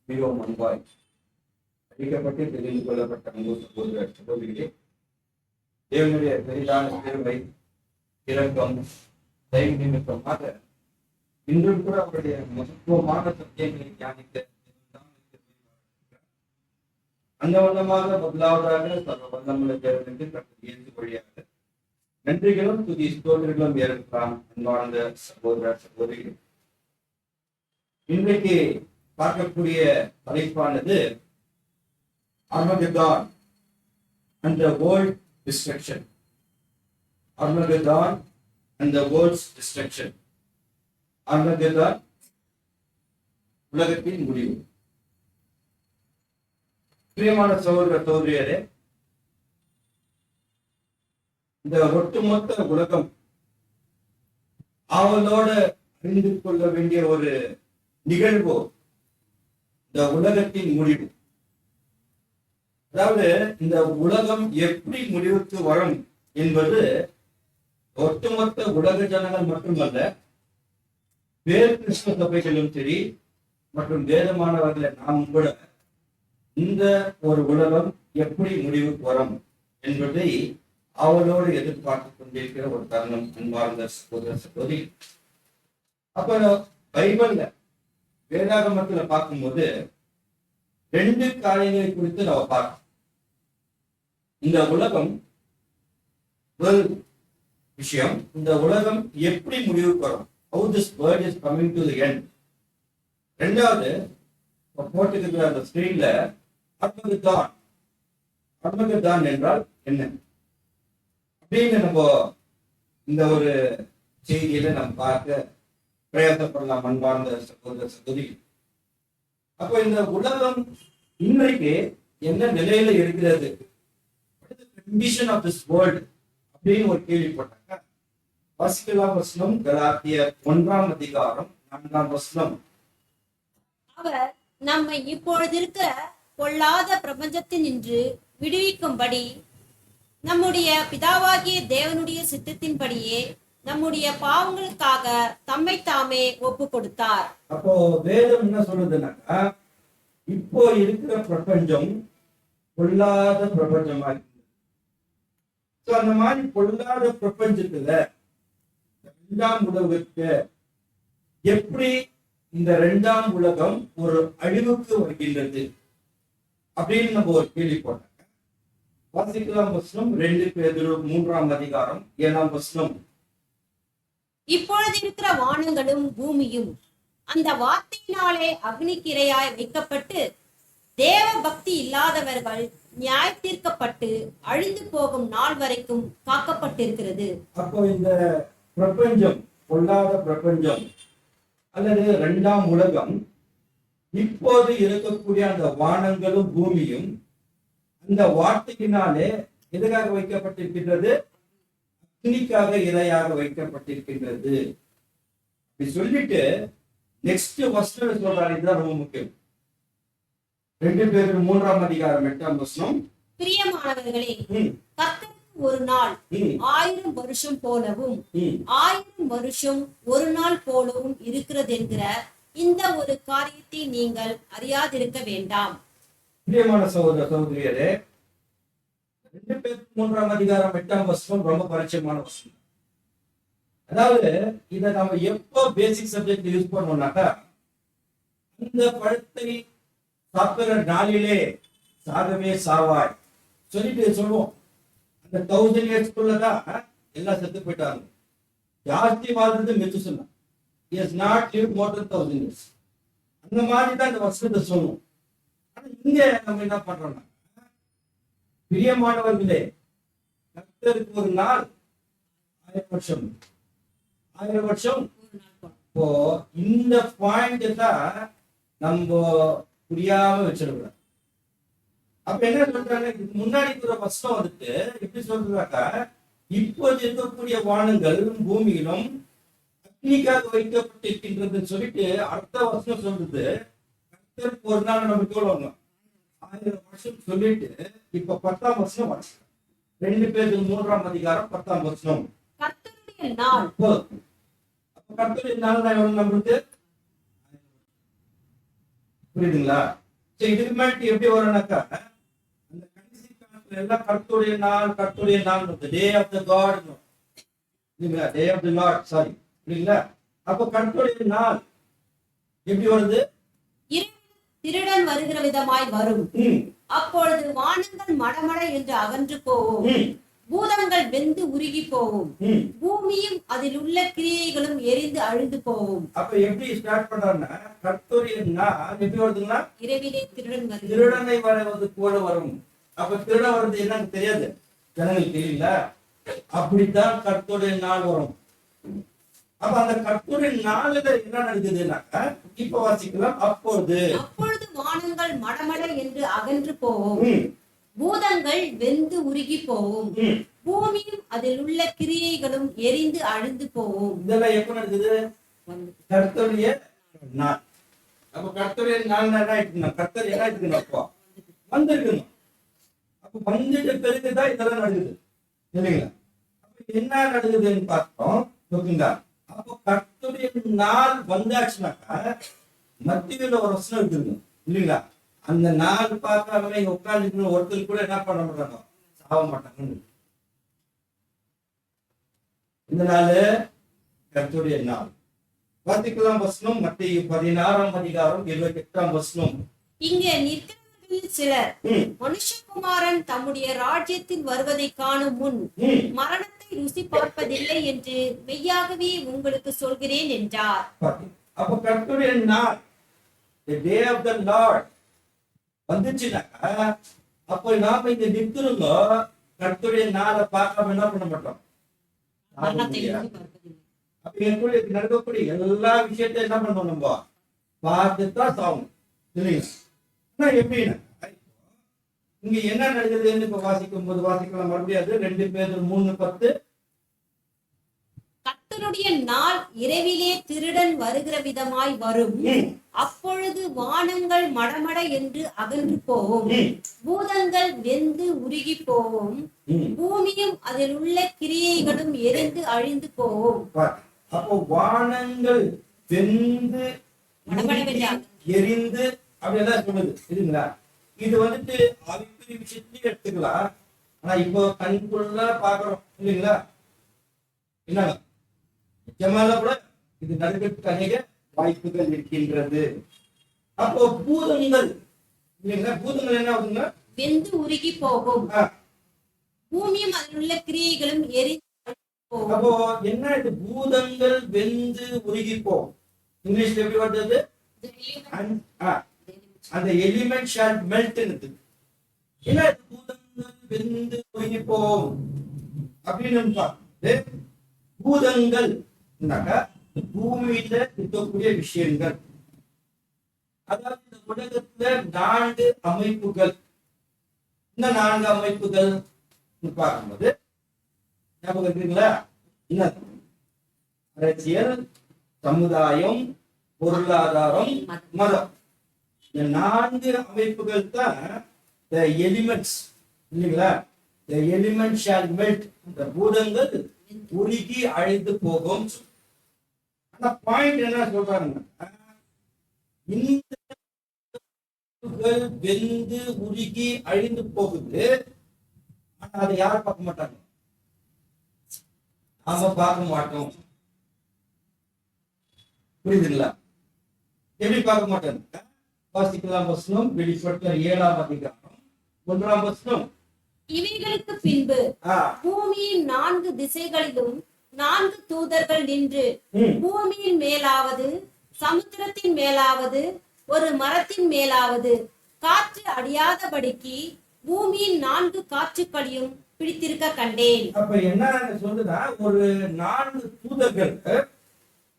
மிகவும் அன்பாய் அழிக்கப்பட்டு தெரிந்து கொள்ளப்பட்ட அன்பு சகோதர சகோதரிகளே, தேவனுடைய பெரிதான தேர்வை இரக்கம் தயவு நிமித்தமாக இன்றும் கூட அவருடைய மகத்துவமான சத்தியங்களை தியானிக்க அந்த வண்ணமாக முதலாவதாக சர்வ வல்லமுள்ள தேவனுக்கு கர்த்தர் இயேசு வழியாக நன்றிகளும் துதி ஸ்தோத்திரங்களும் ஏற்கலாம். அன்பார்ந்த சகோதர சகோதரிகள், இன்றைக்கு பார்க்கக்கூடிய தலைப்பானது Armageddon and the world destruction. Armageddon and the world's destruction. Armageddon, உலகத்தின் முடிவு. பிரியமான சகோதர சகோதரியரே, இந்த ஒட்டுமொத்த உலகம் அவளோட அறிந்து கொள்ள வேண்டிய ஒரு நிகழ்வு இந்த உலகத்தின் முடிவு. அதாவது இந்த உலகம் எப்படி முடிவுக்கு வரும் என்பது ஒட்டுமொத்த உலக ஜனங்கள் மட்டுமல்ல, வேறு கிறிஸ்தவ சபைகளும் சரி மற்றும் வேதமானவர்களை நாம் கூட இந்த ஒரு உலகம் எப்படி முடிவுக்கு வரும் என்பதை அவளோடு எதிர்பார்த்து கொண்டிருக்கிற ஒரு தருணம். அன்பார்ந்த சகோதர சகோதரி, அப்ப பைபிள்ல வேதாகமத்துல பார்க்கும்போது ரெண்டு காரியங்களை குறித்து நம்ம பார்க்கணும். இந்த உலகம் விஷயம், இந்த உலகம் எப்படி முடிவுக்கு வரும், how this world is coming to the end. ரெண்டாவது போட்டுக்கிற அந்த ஸ்கிரீன்ல அர்மகதான் என்றால் என்ன அப்படின்னு நம்ம இந்த ஒரு செய்தியில நம்ம பார்க்க பிரயாசப்படலாம். அன்பார்ந்த சகோதர சகோதரி, அப்போ இந்த உலகம் இன்றைக்கு என்ன நிலையில இருக்கிறது, கண்டிஷன் ஆஃப் திஸ் வேர்ல்ட் அப்படின்னு ஒரு கேள்விப்பட்டாங்க. வாசிக்கலாம் வசனம் கலாத்தியர் 1ஆம் அதிகாரம் 4ஆம் வசனம். அவர் நம்மை இப்பொழுது இருக்கிற பொல்லாத பிரபஞ்சத்தினின்று விடுவிக்கும்படி நம்முடைய பிதாவாகிய தேவனுடைய சித்தத்தின்படியே நம்முடைய பாவங்களுக்காக தம்மை தாமே ஒப்பு கொடுத்தார். அப்போ வேதம் என்ன சொல்றதுன்னாக்கா, இப்போ இருக்கிற பிரபஞ்சம் பொல்லாத பிரபஞ்சமா இருக்கு. அந்த மாதிரி பொல்லாத பிரபஞ்சத்துல இரண்டாம் உலகத்துக்கு எப்படி இந்த இரண்டாம் உலகம் ஒரு அழிவுக்கு வருகின்றது அப்படின்னு நம்ம ஒரு கேள்வி போட்டாங்க. வாசிக்கலாம் வசனம் 2 பேதுரு 3ஆம் அதிகாரம் 7ஆம் வசனம். இப்பொழுது இருக்கிற வானங்களும் பூமியும் அந்த வார்த்தையினாலே அக்னிக்கிரையாய் வைக்கப்பட்டு தேவ பக்தி இல்லாதவர்கள் நியாய தீர்க்கப்பட்டு அழிந்து போகும் நாள் வரைக்கும் காக்கப்பட்டிருக்கிறது. அப்போ இந்த பிரபஞ்சம், பொல்லாத பிரபஞ்சம் அல்லது இரண்டாம் உலகம், இப்போது இருக்கக்கூடிய அந்த வானங்களும் பூமியும் அந்த வார்த்தையினாலே எதுக்காக வைக்கப்பட்டிருக்கின்றது, அக்னிக்காக இரையாக வைக்கப்பட்டிருக்கின்றது. அப்படி சொல்லிட்டு நெக்ஸ்ட் வசனம் சொல்றாரு, இதுதான் ரொம்ப முக்கியம். 2 பேருக்கு 3ஆம் அதிகாரம் 8ஆம் வசனம். பிரியமானவர்களே, கர்த்தருக்கு ஒரு நாள் 1000 வருஷம் போலவும் 1000 வருஷம் ஒரு நாள் போலவும் இருக்கிறது என்கிற இந்த ஒரு காரியத்தை நீங்கள் அறியாதிருக்க வேண்டாம். பிரியமான சகோதர சகோதரியரே, 2 பேருக்கு 3ஆம் அதிகாரம் 8ஆம் வசனம் ரொம்ப பரிச்சயமான வசனம். அதாவது இதை நம்ம எப்போ பேசிக் சப்ஜெக்ட் யூஸ் பண்ணுவோம்னாக்கா, இந்த பழத்தை சாப்பிடுற நாளிலே சாகவே சாவாய் சொல்லிட்டு சொல்லுவோம். அந்த 1000 இயர்ஸ்க்குள்ளதான் எல்லாம் செத்து போயிட்டாங்க. ஜாஸ்தி வாழ்றது மெத்துசல்லா. He has not lived more than 1000 years. அந்த மாதிரி தான் இந்த வசனத்தை சொல்லுவோம். ஆனா இங்க நம்ம என்ன பண்றோம்னா, பிரியமானவர்களே, கர்த்தருக்கு ஒரு நாள் 1000 வருஷம் 1000 வருஷம். இப்போ இந்த பாயிண்ட் தான் நம்ம புரியாம வச்சிருக்கிறோம். அப்ப என்ன சொல்றாங்க, இதுக்கு முன்னாடி இருக்கிற வசனம் வந்துட்டு எப்படி சொல்றாக்கா, இப்போது இருக்கக்கூடிய வானங்கள் பூமியிலும் அக்னிக்காக வைக்கப்பட்டிருக்கின்றதுன்னு சொல்லிட்டு அடுத்த வசனம் சொல்றது, கர்த்தருக்கு ஒரு நாள் நம்ம சொல்லுவாங்க 1000 வருஷம் சொல்லிட்டு இப்ப 10ஆம் வசனம் வாசி. 2 பேருக்கு 3ஆம் அதிகாரம் 10ஆம் வசனம். கர்த்தருடைய நாள், அப்ப கர்த்தருடைய நாள் தான் எவ்வளவு நம்மளுக்கு புரியுதுங்களா? சோ இதுக்கு மேலே எப்படி வரும்னாக்கா அந்த கடைசி காலத்துல எல்லாம் கர்த்தருடைய நாள் டே ஆஃப் த காட் இல்லைங்களா, day of the Lord sorry இல்லைங்களா. அப்போ கர்த்தருடைய நாள் எப்படி வருது? இரவில் திருடன் வருகிற விதமாய் வரும். அப்பொழுது வானங்கள் மடமட என்று அகன்று போகும், பூதங்கள் வெந்து உருகி போகும், பூமியும் அதில் உள்ள கிரியைகளும் எரிந்து அழிந்து போகும். அப்ப எப்படி ஸ்டார்ட் பண்றாருன்னா கர்த்தருடைய நாள் எப்படி வருதுன்னா இரவிலே திருடன் வருகிறது. திருடனை வருவது போல வரும். அப்ப திருட வருது என்னன்னு தெரியாது, ஜனங்களுக்கு தெரியல. அப்படித்தான் கர்த்தருடைய நாள் வரும். அப்ப அந்த கர்த்தருடைய நாளில என்ன நடக்குதுன்னாக்கா இப்ப வாசிக்கலாம். அப்பொழுது வானங்கள் மடமட என்று அகன்று போகும், பூதங்கள் வெந்து உருகி போகும், பூமியும் அதில் உள்ள கிரியைகளும் எரிந்து அழிந்து போகும். இதெல்லாம் எப்ப நடக்குது? கர்த்தருடைய நாள். அப்ப கர்த்தருடைய நாள் என்ன ஆயிட்டுனா கர்த்தர் என்ன ஆயிட்டுனா அப்போ வந்திருக்கணும். அப்ப வந்துட்ட பிறகுதான் இதெல்லாம் நடக்குது இல்லைங்களா. அப்ப என்ன நடக்குதுன்னு பார்த்தோம் ஓகேங்களா. அப்போ கர்த்தருடைய நாள் வந்தாச்சுனாக்கா மத்தியில ஒரு வசனம் இருக்குது இல்லைங்களா. அந்த நாள் பார்க்காம உட்கார்ந்து ஒருத்தர் கூட என்ன பண்ண மாட்டாங்க, சாக மாட்டாங்க. இந்த நாள் கர்த்தருடைய நாள். வாசிக்கலாம் வசனம் மத்திய 16ஆம் அதிகாரம் 28ஆம் வசனம். இங்கே நிற்கிறவர்களில் சிலர் மனுஷகுமாரன் தம்முடைய ராஜ்யத்தில் வருவதை காணும் முன் மரணத்தை ருசி பார்ப்பதில்லை என்று மெய்யாகவே உங்களுக்கு சொல்கிறேன் என்றார். அப்ப கர்த்தருடைய நாள் the day of the Lord வந்துச்சுனாக்கா அப்ப நாம இங்க நிற்கிறோங்க. கர்த்தருடைய நாளை பார்க்காம என்ன பண்ண மாட்டோம், அப்ப எங்களுடைய நடக்கக்கூடிய எல்லா விஷயத்தையும் என்ன பண்ணணும், நம்ம பார்த்துதான் சாகும் இல்லைங்களா. எப்படின்னா இங்க என்ன நடக்குதுன்னு இப்ப வாசிக்கும் போது வாசிக்கலாம் மறுபடியும். 2 பேதுரு 3:10. கர்த்தருடைய நாள் இரவிலே திருடன் வருகிற விதமாய் வரும். அப்பொழுது வானங்கள் மடமட என்று அகன்று போகும், பூதங்கள் வெந்து உருகி போகும், பூமியும் அதில் உள்ள கிரியைகளும் எரிந்து அழிந்து போகும். அப்போ வானங்கள் வெந்து எரிந்து அப்படியெல்லாம் சொல்லுது இல்லைங்களா. இது வந்துட்டு ஆவிக்குரிய விஷயத்துலயும் எடுத்துக்கலாம். ஆனா இப்போ கண்குள்ள பாக்குறோம் இல்லைங்களா. என்னங்க நிஜமால கூட இது நடக்கிறதுக்கு அநேக வாய்ப்புகள் இருக்கின்றது. அப்போ பூதங்கள் இல்லைங்களா, பூதங்கள் என்ன ஆகுதுன்னா வெந்து உருகி போகும், பூமியும் அதில் உள்ள கிரியைகளும் எரிந்து போகும். அப்போ என்ன இது பூதங்கள் வெந்து உருகி போகும்? இங்கிலீஷ்ல எப்படி வருது? அந்த எலிமெண்ட் ஷால் மெல்ட் இருக்கு. என்ன பூதங்கள் வெந்து உருகி போகும் அப்படின்னு பார்த்து பூதங்கள் பூமியில இருக்கக்கூடிய விஷயங்கள். அதாவது இந்த உலகத்துல 4 அமைப்புகள். இந்த 4 அமைப்புகள் பார்க்கும்போது ஞாபகம் இருக்குங்களா? என்ன அரசியல், சமுதாயம், பொருளாதாரம், மதம். இந்த 4 அமைப்புகள் தான் எலிமெண்ட்ஸ் இல்லைங்களா. எலிமெண்ட் ஷால் மெல்ட், இந்த பூதங்கள் உருகி அழிந்து போகும். ஆனா பாயிண்ட் என்ன சொல்றாங்கன்னா இந்த வெந்து உருகி அழிந்து போகுது. ஆனா அதை யாரும் பார்க்க மாட்டாங்க, நாம பார்க்க மாட்டோம். புரியுதுங்களா? எப்படி பார்க்க மாட்டாங்க? வாசிக்கலாம் வசனம் வெளிப்படுத்தல் 7ஆம் அதிகாரம் 1ஆம் வசனம். இவைகளுக்கு பின்பு பூமியின் 4 திசைகளிலும் 4 தூதர்கள் நின்று பூமியின் மேலாவது, சமுத்திரத்தின் மேலாவது, ஒரு மரத்தின் மேலாவது காற்று அடியாதபடிக்கு பூமியின் 4 காற்றுக்களையும் பிடித்திருக்க கண்டேன். அப்ப என்ன சொல்லுதா, ஒரு 4 தூதர்கள்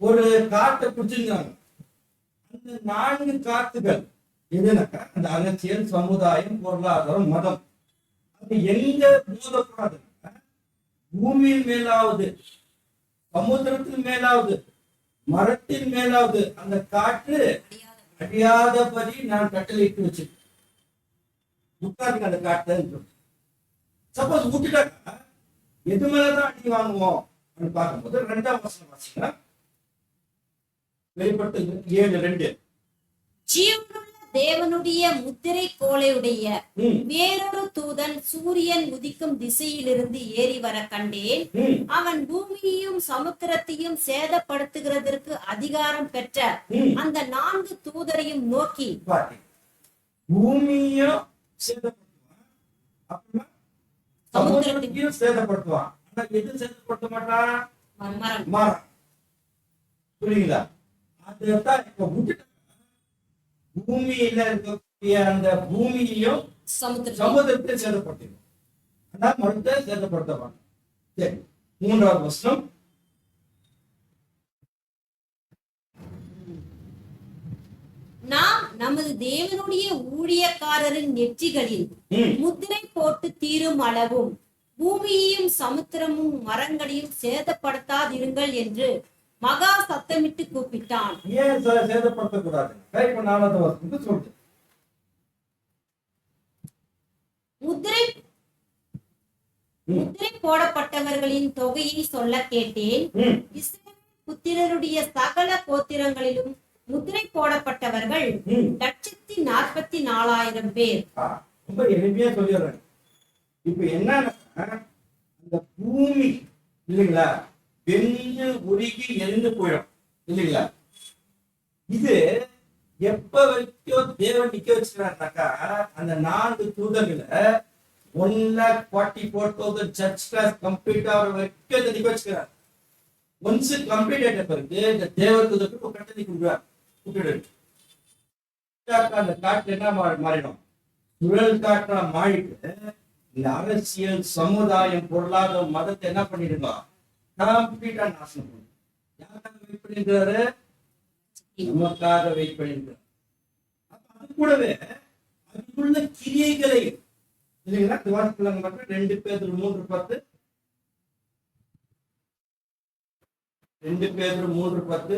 ஒரு காற்றை பிடிச்சிருந்தாங்க. அந்த 4 காத்துகள் எதுனாக்கா அந்த அரசியல், சமுதாயம், பொருளாதாரம், மதம். அது எங்க மோதக்கூடாது? பூமியின் மேலாவது, சமுத்திரத்தின் மேலாவது, மரத்தின் மேலாவது அந்த காற்று அடியாதபடி நான் கட்டளையிட்டு வச்சிருக்கேன். உட்கார்ந்து அந்த காற்றை சப்போஸ் விட்டுட்டாக்கா எது மேலதான் அடி வாங்குவோம் அப்படின்னு பார்க்கும்போது 2ஆம் வசனம் வாசிங்க. வெளிப்படுத்தல் 7:2. ஜீவனுள்ள தேவனுடைய முத்திரை கோலையுடைய ம், வேறொரு தூதன் சூரியன் உதிக்கும் திசையிலிருந்து ஏறி வர கண்டேன். ம், அவன் பூமியையும் சமுத்திரத்தையும் சேதப்படுத்துகிறதற்கு அதிகாரம் பெற்ற ம். அந்த 4 தூதரையும் நோக்கி, பாரு. பூமியும் சேதப்படுத்துவான், அப்புறமா சமுத்திரத்தையும் சேதப்படுத்துவான். ஆனா எது சேதப்படுத்த மாட்டான்? மரம் மரம். புரியுங்களா? அதுதான் இப்ப விட்டுட்டாங்க. பூமியில இருக்கக்கூடிய அந்த பூமியையும் சமுத்திரம் சமுதிரத்தை சேதப்படுத்திடும். ஆனா மரத்தை சேதப்படுத்த மாட்டான். சரி, 3வது வசனம். நாம் நமது தேவனுடைய ஊழியக்காரரின் நெற்றிகளில் ம், முத்திரை போட்டு தீரும் அளவும் பூமியையும் சமுத்திரமும் மரங்களையும் சேதப்படுத்தாதிருங்கள் என்று மகா சத்தமிட்டு கூப்பிட்டான். ஏன் சேதப்படுத்தக்கூடாது? இப்ப 4வது வசனத்தை சொல்றேன். முத்திரை ம், முத்திரை போடப்பட்டவர்களின் தொகையை சொல்ல கேட்டேன். ம், இஸ்ரவேல் புத்திரருடைய சகல கோத்திரங்களிலும் முத்திரை போடப்பட்டவர்கள் ம். 144,000 பேர். ரொம்ப எளிமையா சொல்லிடுறேன். இப்ப என்னன்னா, அந்த பூமி இல்லைங்களா, வெந்து உருகி எரிந்து போயிடும் இல்லைங்களா. இது எப்ப வரைக்கும் தேவன் நிக்க வச்சுக்கிறாருனாக்கா, அந்த 4 தூதர்களை 1,44,000 சர்ச் கிளாஸ் கம்ப்ளீட் ஆகிற வரைக்கும் இதை நிக்க வச்சுக்கிறார். ஒன்ஸ் கம்ப்ளீட் ஆயிட்ட பிறகு இந்த தேவ தூதருக்கு ஒரு கட்டளை கொடுக்குறார். அந்த காற்று என்ன மாறிடும்? சுழல் காற்றா மாறிட்டு இந்த அரசியல், சமுதாயம், பொருளாதாரம், மதத்தை என்ன பண்ணிடுங்க? கம்ப்ளீட்டா நாசனம் பண்ணும். யாருக்காக வெயிட் பண்ணிருக்கிறாரு? நமக்காக வெயிட் பண்ணிருக்கிறார். அப்ப அது கூடவே அதுக்குள்ள கிரியைகளை இல்லைங்களா, வாசிக்கலாங்க மட்டும் 2 பேதுரு 3:10. 2 பேதுரு 3:10.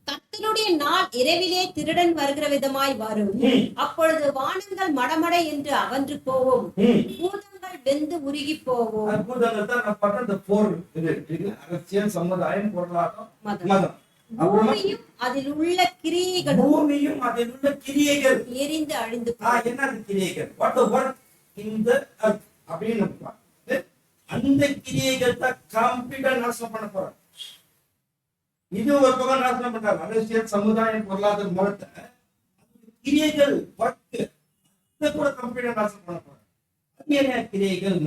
கர்த்தருடைய நாள் இரவிலே திருடன் வருகிற விதமாய் வரும். ம், அப்பொழுது வானங்கள் மடமட என்று அகன்று போகும், ம். பூதங்கள் வெந்து உருகி போகும். அற்புதங்கள் தான் நம்ம பண்ற இந்த போர் இது இல்லைங்களா? அரசியல், சமுதாயம், பொருளாதாரம், மதம். மதம். அப்புறமா பூமியும் அதில் உள்ள கிரியைகளும் பூமியும் அதில் உள்ள கிரியைகள். எரிந்து அழிந்து போகும். என்ன அந்த கிரியைகள்? What the work in the earth அப்படின்னு நம்ம பார்த்து, அந்த கிரியைகள் தான் கம்ப்ளீட்டா நாசனம் பண்ண போறாங்க. இது ஒரு பக்கம் நாசனம் பண்றாங்க, அரசியல், சமுதாயம், பொருளாதார மதத்தை. கிரியைகள் ஒர்க் இதை கூட கம்ப்ளீட்டா நாசனம் பண்ண போறாங்க. அது என்ன கிரியைகள்?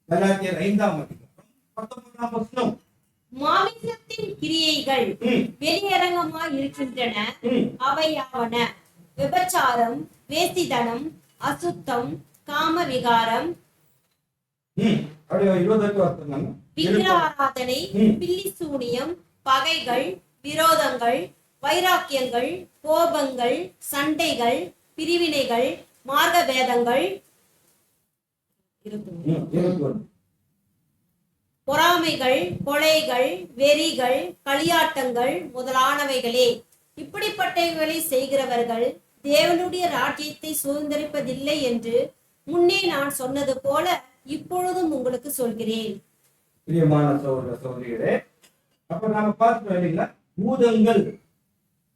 கலாத்தியர் 5ஆம் அதிகாரம் 19ஆம் வசனம். மாமிசத்தின் கிரியைகள் ம், வெளியரங்கமாய் இருக்கின்றன. ம், அவையாவன விபச்சாரம், வேசித்தனம், அசுத்தம், காம விகாரம், ம். அப்படியே 20 வருஷம் விக்கிரகாராதனை, ம். பில்லி சூனியம், பகைகள், விரோதங்கள், வைராக்கியங்கள், கோபங்கள், சண்டைகள், பிரிவினைகள், மார்க்கபேதங்கள், 21. பொறாமைகள், கொலைகள், வெறிகள், களியாட்டங்கள் முதலானவைகளே. இப்படிப்பட்டவைகளை செய்கிறவர்கள் தேவனுடைய ராஜ்யத்தை சுதந்திரிப்பதில்லை என்று முன்னே நான் சொன்னது போல இப்பொழுதும் உங்களுக்கு சொல்கிறேன். பிரியமான சகோதர சகோதரிகளே, அப்ப நாம பார்த்தோம் இல்லைங்களா, பூதங்கள்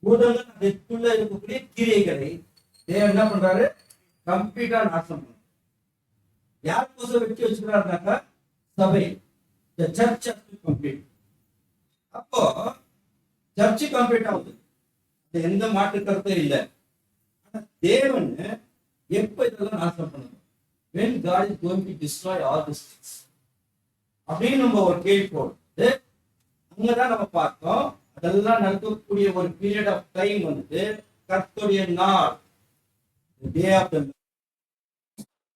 அதுக்குள்ள இருக்கக்கூடிய கிரியைகளை தேவன் என்ன பண்றாரு? கம்ப்ளீட்டா நாசம் பண்றாரு. யாருக்கோசம் வெட்டி வச்சுக்கிறாருனாக்கா, சபை, the church has to complete. அப்போ சர்ச் கம்ப்ளீட் ஆகுது, அது எந்த மாற்று கருத்தும் இல்லை. ஆனா தேவன் எப்ப இதெல்லாம் நாசம் பண்ணணும்? when God is going to destroy all these things அப்படின்னு நம்ம ஒரு கேள்வி போடுறது. அங்கதான் நம்ம பார்த்தோம், அதெல்லாம் நடக்கக்கூடிய ஒரு பீரியட் ஆஃப் டைம் வந்துட்டு கர்த்தருடைய நாள், டே ஆஃப் தி.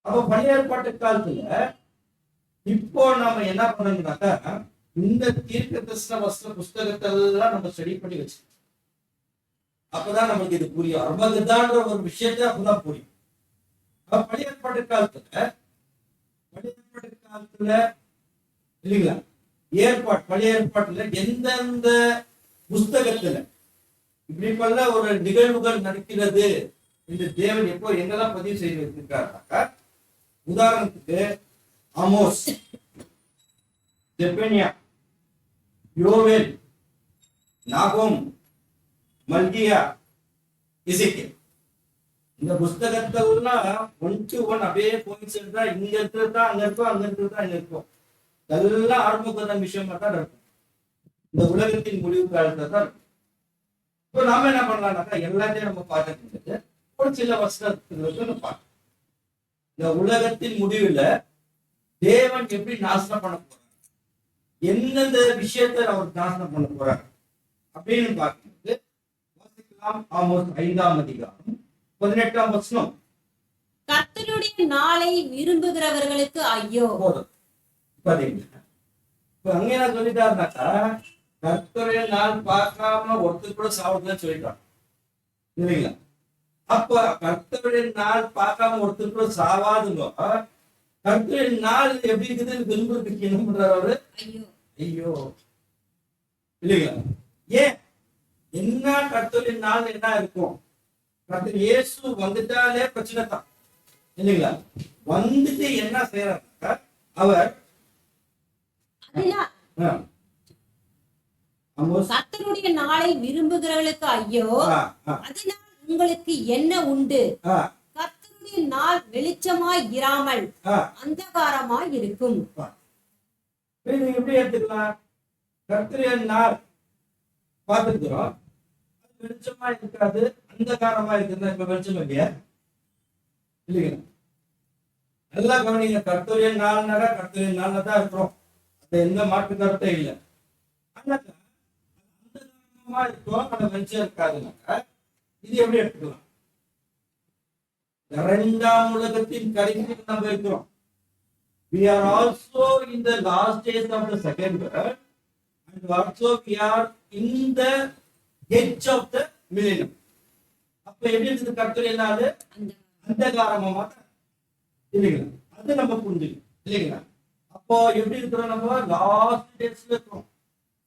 அப்ப பழைய ஏற்பாட்டு காலத்துல இப்போ நாம என்ன பண்ணணும்னாக்கா, இந்த தீர்க்கதரிசன வசன புஸ்தகத்தை எல்லாம் நம்ம ஸ்டடி பண்ணி வச்சுக்கணும். அப்பதான் நமக்கு இது புரியும். அர்மகதான்ற ஒரு விஷயத்தை அப்பதான் புரியும். பழைய ஏற்பாட்டு காலத்துல இல்லைங்களா, பழைய ஏற்பாட்டுல எந்தெந்த புஸ்தகத்துல இப்படி பல ஒரு நிகழ்வுகள் நடக்கிறது என்று தேவன் எப்போ எங்கெல்லாம் பதிவு செய்து வைத்திருக்காருனாக்கா, உதாரணத்துக்கு ஆமோஸ், ஜெபனியா, யோவேல், நாகூம், மல்கியா, எசேக்கியேல். இந்த புஸ்தகத்தெல்லாம் 1 to 1 அப்படியே கோயின்சிடென்டா இங்க இருக்கிறதா அங்க இருக்கும், அங்க இருக்கிறதா இங்க இருக்கும். எல்லாம் ஆரம்ப விஷயமா தான் இருக்கும். இந்த உலகத்தின் முடிவு காலத்துல தான் இருக்கும். இப்போ நாம என்ன பண்ணலாம்னாக்கா எல்லாத்தையும் நம்ம பார்த்துட்டு ஒரு சில வருஷத்துக்கு நம்ம பார்க்கணும். இந்த உலகத்தின் முடிவுல தேவன் எப்படி நாசனம் பண்ண போறார், எந்தெந்த விஷயத்தை அவர் நாசனம் பண்ண போறார் அப்படின்னு பார்க்கும்போது வாசிக்கலாம். ஆமோஸ் 5ஆம் அதிகாரம் 18ஆம் வசனம். கர்த்தருடைய நாளை விரும்புகிறவர்களுக்கு ஐயோ. போதும். பாத்தீங்களா, இப்ப அங்க என்ன சொல்லிட்டாருனாக்கா கர்த்தருடைய நாள் பார்க்காம ஒருத்தர் கூட சாவதுன்னு சொல்லிட்டான் இல்லைங்களா? அப்ப கர்த்தருடைய நாள் பார்க்காம ஒருத்தர் கூட சாவாதுங்க. கர்த்தருடைய நாள் எப்படி இருக்குது விரும்புறதுக்கு என்ன பண்றாரு அவரு? ஐயோ ஐயோ இல்லைங்களா? ஏன் என்ன கர்த்தருடைய நாள் என்ன இருக்கும்? கர்த்தர் இயேசு வந்துட்டாலே பிரச்சனை தான் இல்லைங்களா? வந்துட்டு என்ன செய்யறாருனாக்கா அவர் அதனால் கர்த்தருடைய நாளை விரும்புகிறவர்களுக்கு ஐயோ. அதனால் உங்களுக்கு என்ன உண்டு? கர்த்தருடைய நாள் வெளிச்சமாய் இராமல் அந்தகாரமாய் இருக்கும். எப்படி எடுத்துக்கலாம்? கர்த்தருடைய நாள் பார்த்துக்கிறோம், வெளிச்சமா இருக்காது, அந்தகாரமா இருக்குதுன்னா இப்ப வெளிச்சம் இல்லையா? இல்லைங்களா? நல்லா கவனிங்க. கர்த்தருடைய நாள்னாக்கா கர்த்தருடைய நாள்ல தான் இருக்கிறோம், அது எந்த மாற்று கருத்தே இல்லை. ஆனாக்கா அந்தகாரமா இருக்கும், ஆனா வெளிச்சம் இருக்காதுனாக்கா இது எப்படி எடுத்துக்கலாம்? இரண்டாம் உலகத்தின் கடைசிக்கு நம்ம இருக்கிறோம். We are also in the last days of the second world, and also we are in the edge of the millennium. அப்ப எப்படி இருக்குது கர்த்தருடைய நாள்? அந்தகாரமா மாத்திரம் இல்லைங்களா? அது நம்ம புரிஞ்சுக்கணும் இல்லைங்களா? அப்போ எப்படி இருக்கிறோம்? நம்ம லாஸ்ட் டேஸ்ல இருக்கிறோம்.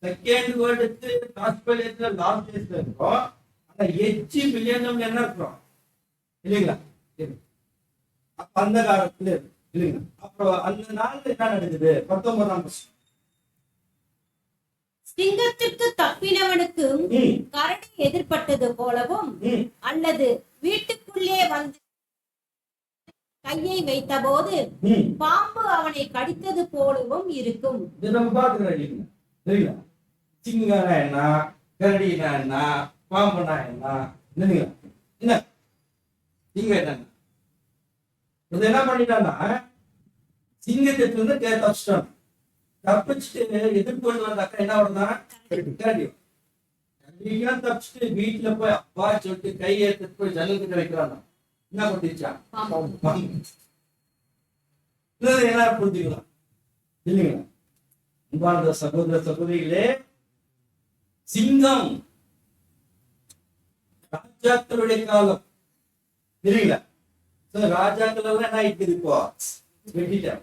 செகண்ட் வேர்ல்டுக்கு காஸ்பல் ஏஜ்ல லாஸ்ட் டேஸ்ல இருக்கிறோம். ஆனா எட்ஜ் மில்லியன்ல என்ன இருக்கிறோம் இல்லைங்களா? அப்ப அந்த காலத்துல இல்லைங்களா? அப்புறம் அந்த நாள்ல என்ன நடக்குது? 19ஆம் வருஷம். சிங்கத்திற்கு தப்பினவனுக்கு கரடி எதிர்பட்டது போலவும், அல்லது வீட்டுக்குள்ளே வந்து கையை வைத்த போது பாம்பு அவனை கடித்தது போலவும் இருக்கும். நம்ம பாத்துக்கிறோம் இல்லைங்களா? சிங்கம்னா என்ன, கரடினா என்ன, பாம்புனா என்ன இல்லைங்களா? என்ன சிங்கம் என்ன? இது என்ன பண்ணிட்டான்னா சிங்கத்திட்டு இருந்து தப்பிச்சிட்டான். தப்பிச்சுட்டு எதிர்கொண்டு வந்தாக்கா என்ன வருதான்? கரடி. கரடியெல்லாம் தப்பிச்சுட்டு வீட்டுல போய் அப்பா சொல்லிட்டு கை ஏற்று போய் ஜன்னலுக்கு வைக்கிறான். என்ன பண்ணிச்சான்? எல்லாரும் புரிஞ்சுக்கலாம் இல்லைங்களா? அன்பார்ந்த சகோதர சகோதரிகளே, சிங்கம் ராஜாக்களுடைய காலம் இல்லைங்களா? ராஜாக்கள் எல்லாம் என்ன ஆயிட்டு இப்போ வெட்டிட்டார்.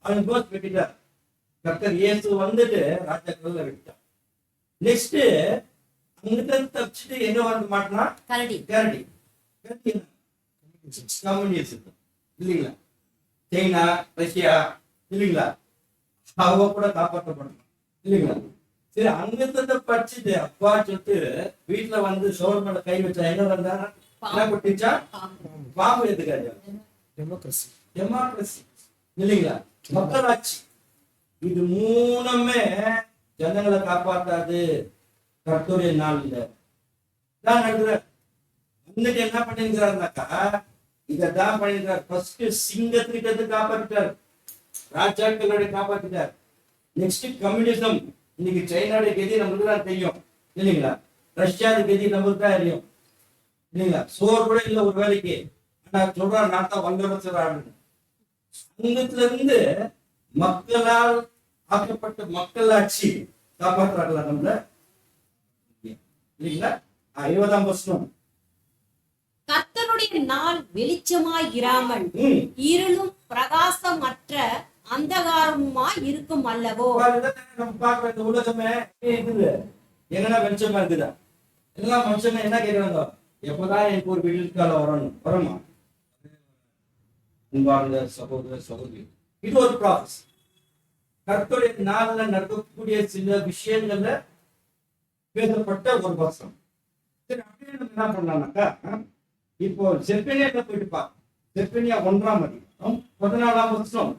ஆல்மோஸ்ட் வெட்டிட்டார். கர்த்தர் இயேசு வந்துட்டு ராஜாக்கள் வெட்டிட்டார். நெக்ஸ்ட் அங்கிட்ட தப்பிச்சுட்டு எங்க வந்து மாட்டினா? கரடி. கரடி கம்யூனிஸ்ட் இல்லைங்களா? சைனா, ரஷ்யா இல்லைங்களா? அவ கூட காப்பாற்றப்படணும் இல்லைங்களா? சரி, அங்கிருந்து படிச்சுட்டு அப்பா சொல்லிட்டு வீட்டுல வந்து சோர் மேல கை வச்சா எங்க வந்தா? என்ன கொட்டிச்சா? பாம்பு எதுக்காது? டெமோக்ரஸி. டெமோக்ரஸி இல்லைங்களா? மக்களாட்சி. இது மூணுமே ஜனங்களை காப்பாற்றாது. கர்த்தருடைய நாள் இல்ல தான் நடக்குறார். வந்துட்டு என்ன பண்ணிருக்கிறாருனாக்கா இதான் பண்ணிருக்காரு. ஃபர்ஸ்ட் சிங்கத்திட்ட காப்பாற்றிட்டார், ராஜாக்களுடைய காப்பாற்றிட்டார். Next communism. இன்னைக்கு சைனாவுடைய கதி நம்மளுக்கு தான் தெரியும் இல்லைங்களா? ரஷ்யாவுடைய கதி நம்மளுக்கு தான் தெரியும் இல்லைங்களா? சோர் கூட இல்லை ஒரு வேலைக்கு. ஆனா சொல்றாரு நான் தான் வல்லரசு. சங்கத்துல இருந்து மக்களால் ஆக்கப்பட்ட மக்களாட்சி காப்பாற்றுறாங்களா நம்மள இல்லைங்களா? 20ஆம் வருஷம். கர்த்தருடைய நாள் வெளிச்சமாய் இராமல் இருளும் பிரகாசமற்ற அந்தகாரமாய் இருக்கும் அல்லவோ? நம்ம பாக்குற இந்த உலகமே இருக்குது, எங்கன்னா வெளிச்சமா இருக்குதா? எல்லாம் மனுஷங்க என்ன கேட்கறாங்க? எப்பதான் எனக்கு ஒரு விடியல் காலம் வரணும், வரமா? அன்பார்ந்த சகோதர சகோதரி, இது ஒரு ப்ராசஸ். கர்த்தருடைய நாள்ல நடக்கக்கூடிய சில விஷயங்கள்ல பேசப்பட்ட ஒரு வசனம். சரி, அப்படியே நம்ம என்ன பண்ணலாம்னாக்கா, இப்போ செப்பனியால போயிட்டு பா. செப்பனியா 1ஆம் அதிகாரம் 14ஆம் வசனம்.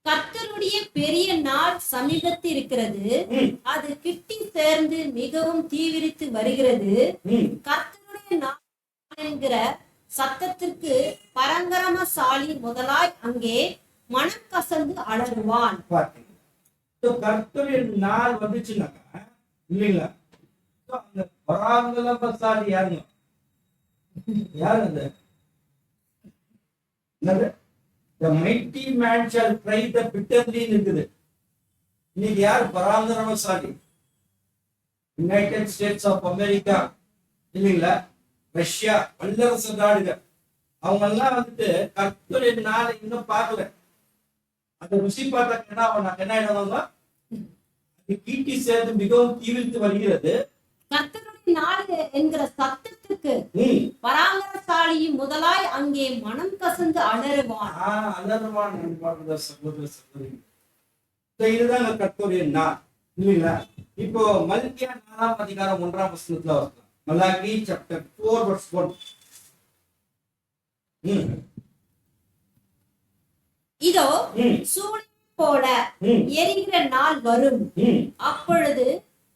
கர்த்தருடைய பெரிய நாள் சமீபத்து இருக்கிறது, ம், அது கிட்டி சேர்ந்து மிகவும் தீவிரித்து வருகிறது. ம். கர்த்தருடைய நாள் என்கிற சத்தத்திற்கு பரங்கரமசாலி முதலாய் அங்கே மனம் கசந்து அலறுவான். பாத்தீங்க. So, கர்த்தருடைய நாள் வந்துச்சுன்னாக்கா, இல்லைங்களா? So, அந்த பராங்கலபசாலி யாருங்க? யாருங்க அது? என்னது? The mighty man shall cry the bitterly இருக்குது. இன்னைக்கு யார் பராங்கரமசாலி? யுனைடெட் ஸ்டேட்ஸ் ஆஃப் அமெரிக்கா, இல்லைங்களா? ரஷ்யா, வல்லரசு நாடுகள், அவங்க எல்லாம் வந்துட்டு கர்த்தருடைய நாளை இன்னும் பார்க்கல. அந்த ருசி பார்த்தா என்ன ஆயிடுவாங்க? அது கீட்டி சேர்ந்து மிகவும் தீவிரித்து வருகிறது. கர்த்தருடைய நாள் என்கிற சத்தத்திற்கு ம். பராங்கரசாலியும் முதலாய் அங்கே மனம் கசந்து அலறுவான். அலர்வான் என்பார்கள் சகோதர சகோதரி. So, இதுதான் கர்த்தருடைய நாள், இல்லைங்களா? இப்போ மல்கியா 4ஆம் அதிகாரம் 1ஆம் வசனத்துல வரலாம். மலாகி சாப்டர் 4 verse 1. ம், இதோ ம், சூளை போல ம், எரிகிற நாள் வரும். ம், அப்பொழுது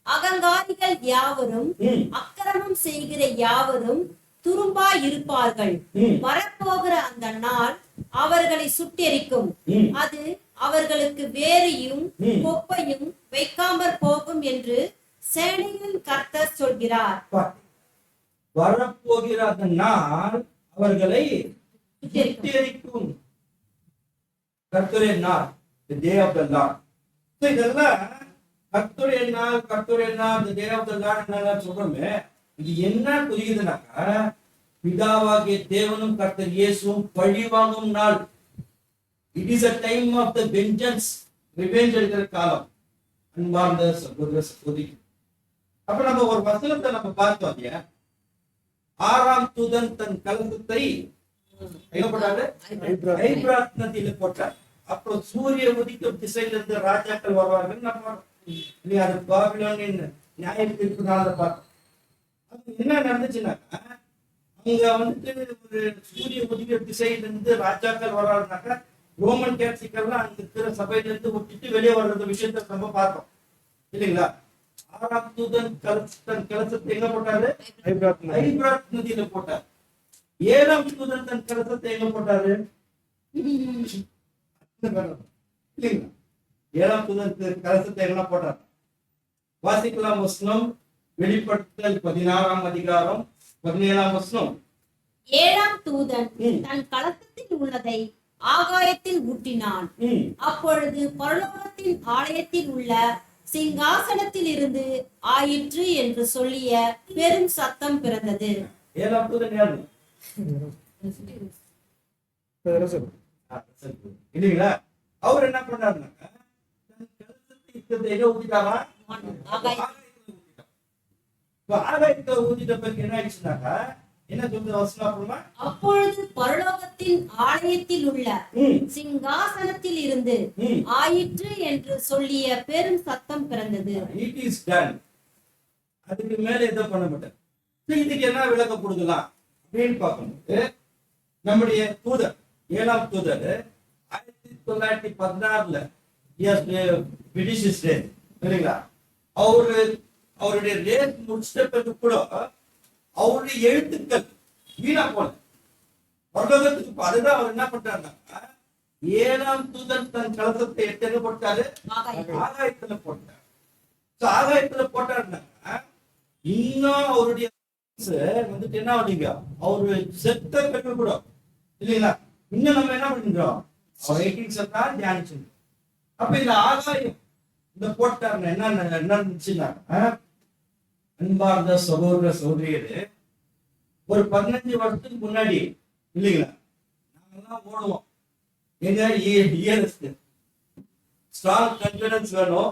அகங்காரிகள் யாவரும் ம், அக்கிரமம் செய்கிற யாவரும் துரும்பாய் இருப்பார்கள். ம், வரப்போகிற அந்த நாள் அவர்களை சுட்டெரிக்கும். ம். அது அவர்களுக்கு வேரையும் ம். கொப்பையும் வைக்காமற் போகும் என்று சேனையின் கர்த்தர் சொல்கிறார். வரப்போகிற அந்த நாள் அவர்களை சுட்டெரிக்கும். சுட்டெரிக்கும். கர்த்தருடைய நாள், the day of the Lord. So, இதெல்லாம் கர்த்தருடைய நாள், கர்த்தருடைய நாள், the day of the Lord என்னெல்லாம் சொல்றோமே, இது என்ன புரியுதுனாக்கா, பிதாவாகிய தேவனும் கர்த்தர் இயேசுவும் பழி வாங்கும் நாள். It is a time of the vengeance, revenge எடுக்கிற காலம். அன்பார்ந்த சகோதர சகோதரி, அப்ப நம்ம ஒரு வசனத்தை நம்ம பார்த்தோம் இல்லையா? 6ஆம் தூதன் தன் கலசத்தை எங்க போட்டாரு? ஐபிராத் நதியில போட்டார். அப்புறம் சூரிய உதிக்கும் திசையிலிருந்து ராஜாக்கள் வருவார்கள். நம்ம இல்லையா, அது பாபிலோனின் நியாய தீர்ப்பு நாளை பார்த்தோம். அது என்ன நடந்துச்சுன்னாக்கா, அங்க வந்துட்டு ஒரு சூரிய உதிக்க திசையிலிருந்து ராஜாக்கள் வர்றாருனாக்கா, ரோமன் கேத்தலிக்கெல்லாம் அங்க இருக்கிற சபையில இருந்து விட்டுட்டு வெளியே வர்றது விஷயத்த நம்ம பார்த்தோம், இல்லைங்களா? 6ஆம் தூதன் தன் கலசத்தை எங்க போட்டாரு? ஐபிராத் நதியில போட்டார். 7ஆம் தூதன் தன் கலசத்தை எங்க போட்டாரு? இல்லைங்களா? 7ஆம் தூதன் கலசத்தை எங்க போட்டார்? வாசிக்கலாம் வசனம். வெளிப்படுத்தல் 16ஆம் அதிகாரம் 17ஆம் வசனம். 7ஆம் தூதன் தன் கலசத்தில் உள்ளதை ஆகாயத்தில் ஊட்டினான். ம், அப்பொழுது பரலோகத்தின் ஆலயத்தில் உள்ள சிங்காசனத்தில் இருந்து ஆயிற்று என்று சொல்லிய பெரும் சத்தம் பிறந்தது. 7ஆம் தூதன் யாரு? இல்லைங்களா? அவர் என்ன பண்ணாருனாக்கா, தன் கலசத்தை இருக்கிறதை எங்க ஊத்திட்டாரா? ஆகாயத்துல ஊத்திட்டார். இப்ப ஆகாயத்துல ஊத்திட்ட பிறகு என்ன ஆயிடுச்சுனாக்கா, என்ன சொல்றது வசனம் அப்புறமா? அப்பொழுது பரலோகத்தின் ஆலயத்தில் உள்ள ம், சிங்காசனத்தில் இருந்து ம். ஆயிற்று என்று சொல்லிய பெரும் சத்தம் பிறந்தது. It is done. அதுக்கு மேல எதோ பண்ண மாட்டார். இதுக்கு என்ன விளக்கம் கொடுக்கலாம் அப்படின்னு பார்க்கும்போது, நம்முடைய தூதர் 7ஆம் தூதர் 1916 பிரிட்டிஷ் ரேஸ், சரிங்களா? அவருடைய ரேஸ் முடிச்சிட்ட பிறகு கூட அவருடைய எழுத்துக்கள் வீணா போல பரலோகத்துக்கு. அதுதான் அவர் என்ன பண்றாருன்னா, 7ஆம் தூதன் தன் கலசத்தை எத்தனை போட்டாரு? ஆகாயம். ஆகாயத்துல போட்டார். ஆகாயத்துல போட்டாருன்னா இன்னும் அவருடைய வந்துட்டு என்ன பண்ணீங்க, அவரு செத்த பிறகு கூட, இல்லைங்களா? இன்னும் நம்ம என்ன பண்ணிக்கிறோம், அவர் 18 தான் தியானிச்சிருக்கோம். அப்ப இந்த ஆகாயம் இந்த போட்டாருன்னா என்ன இருந்துச்சுன்னா, அன்பார்ந்த சகோதர சகோதரியரே, ஒரு 15 வருஷத்துக்கு முன்னாடி, இல்லைங்களா, நாங்கெல்லாம் ஓடுவோம். எங்க இயர்ஸ்க்கு ஸ்ட்ராங் கான்ஃபிடன்ஸ் வேணும்,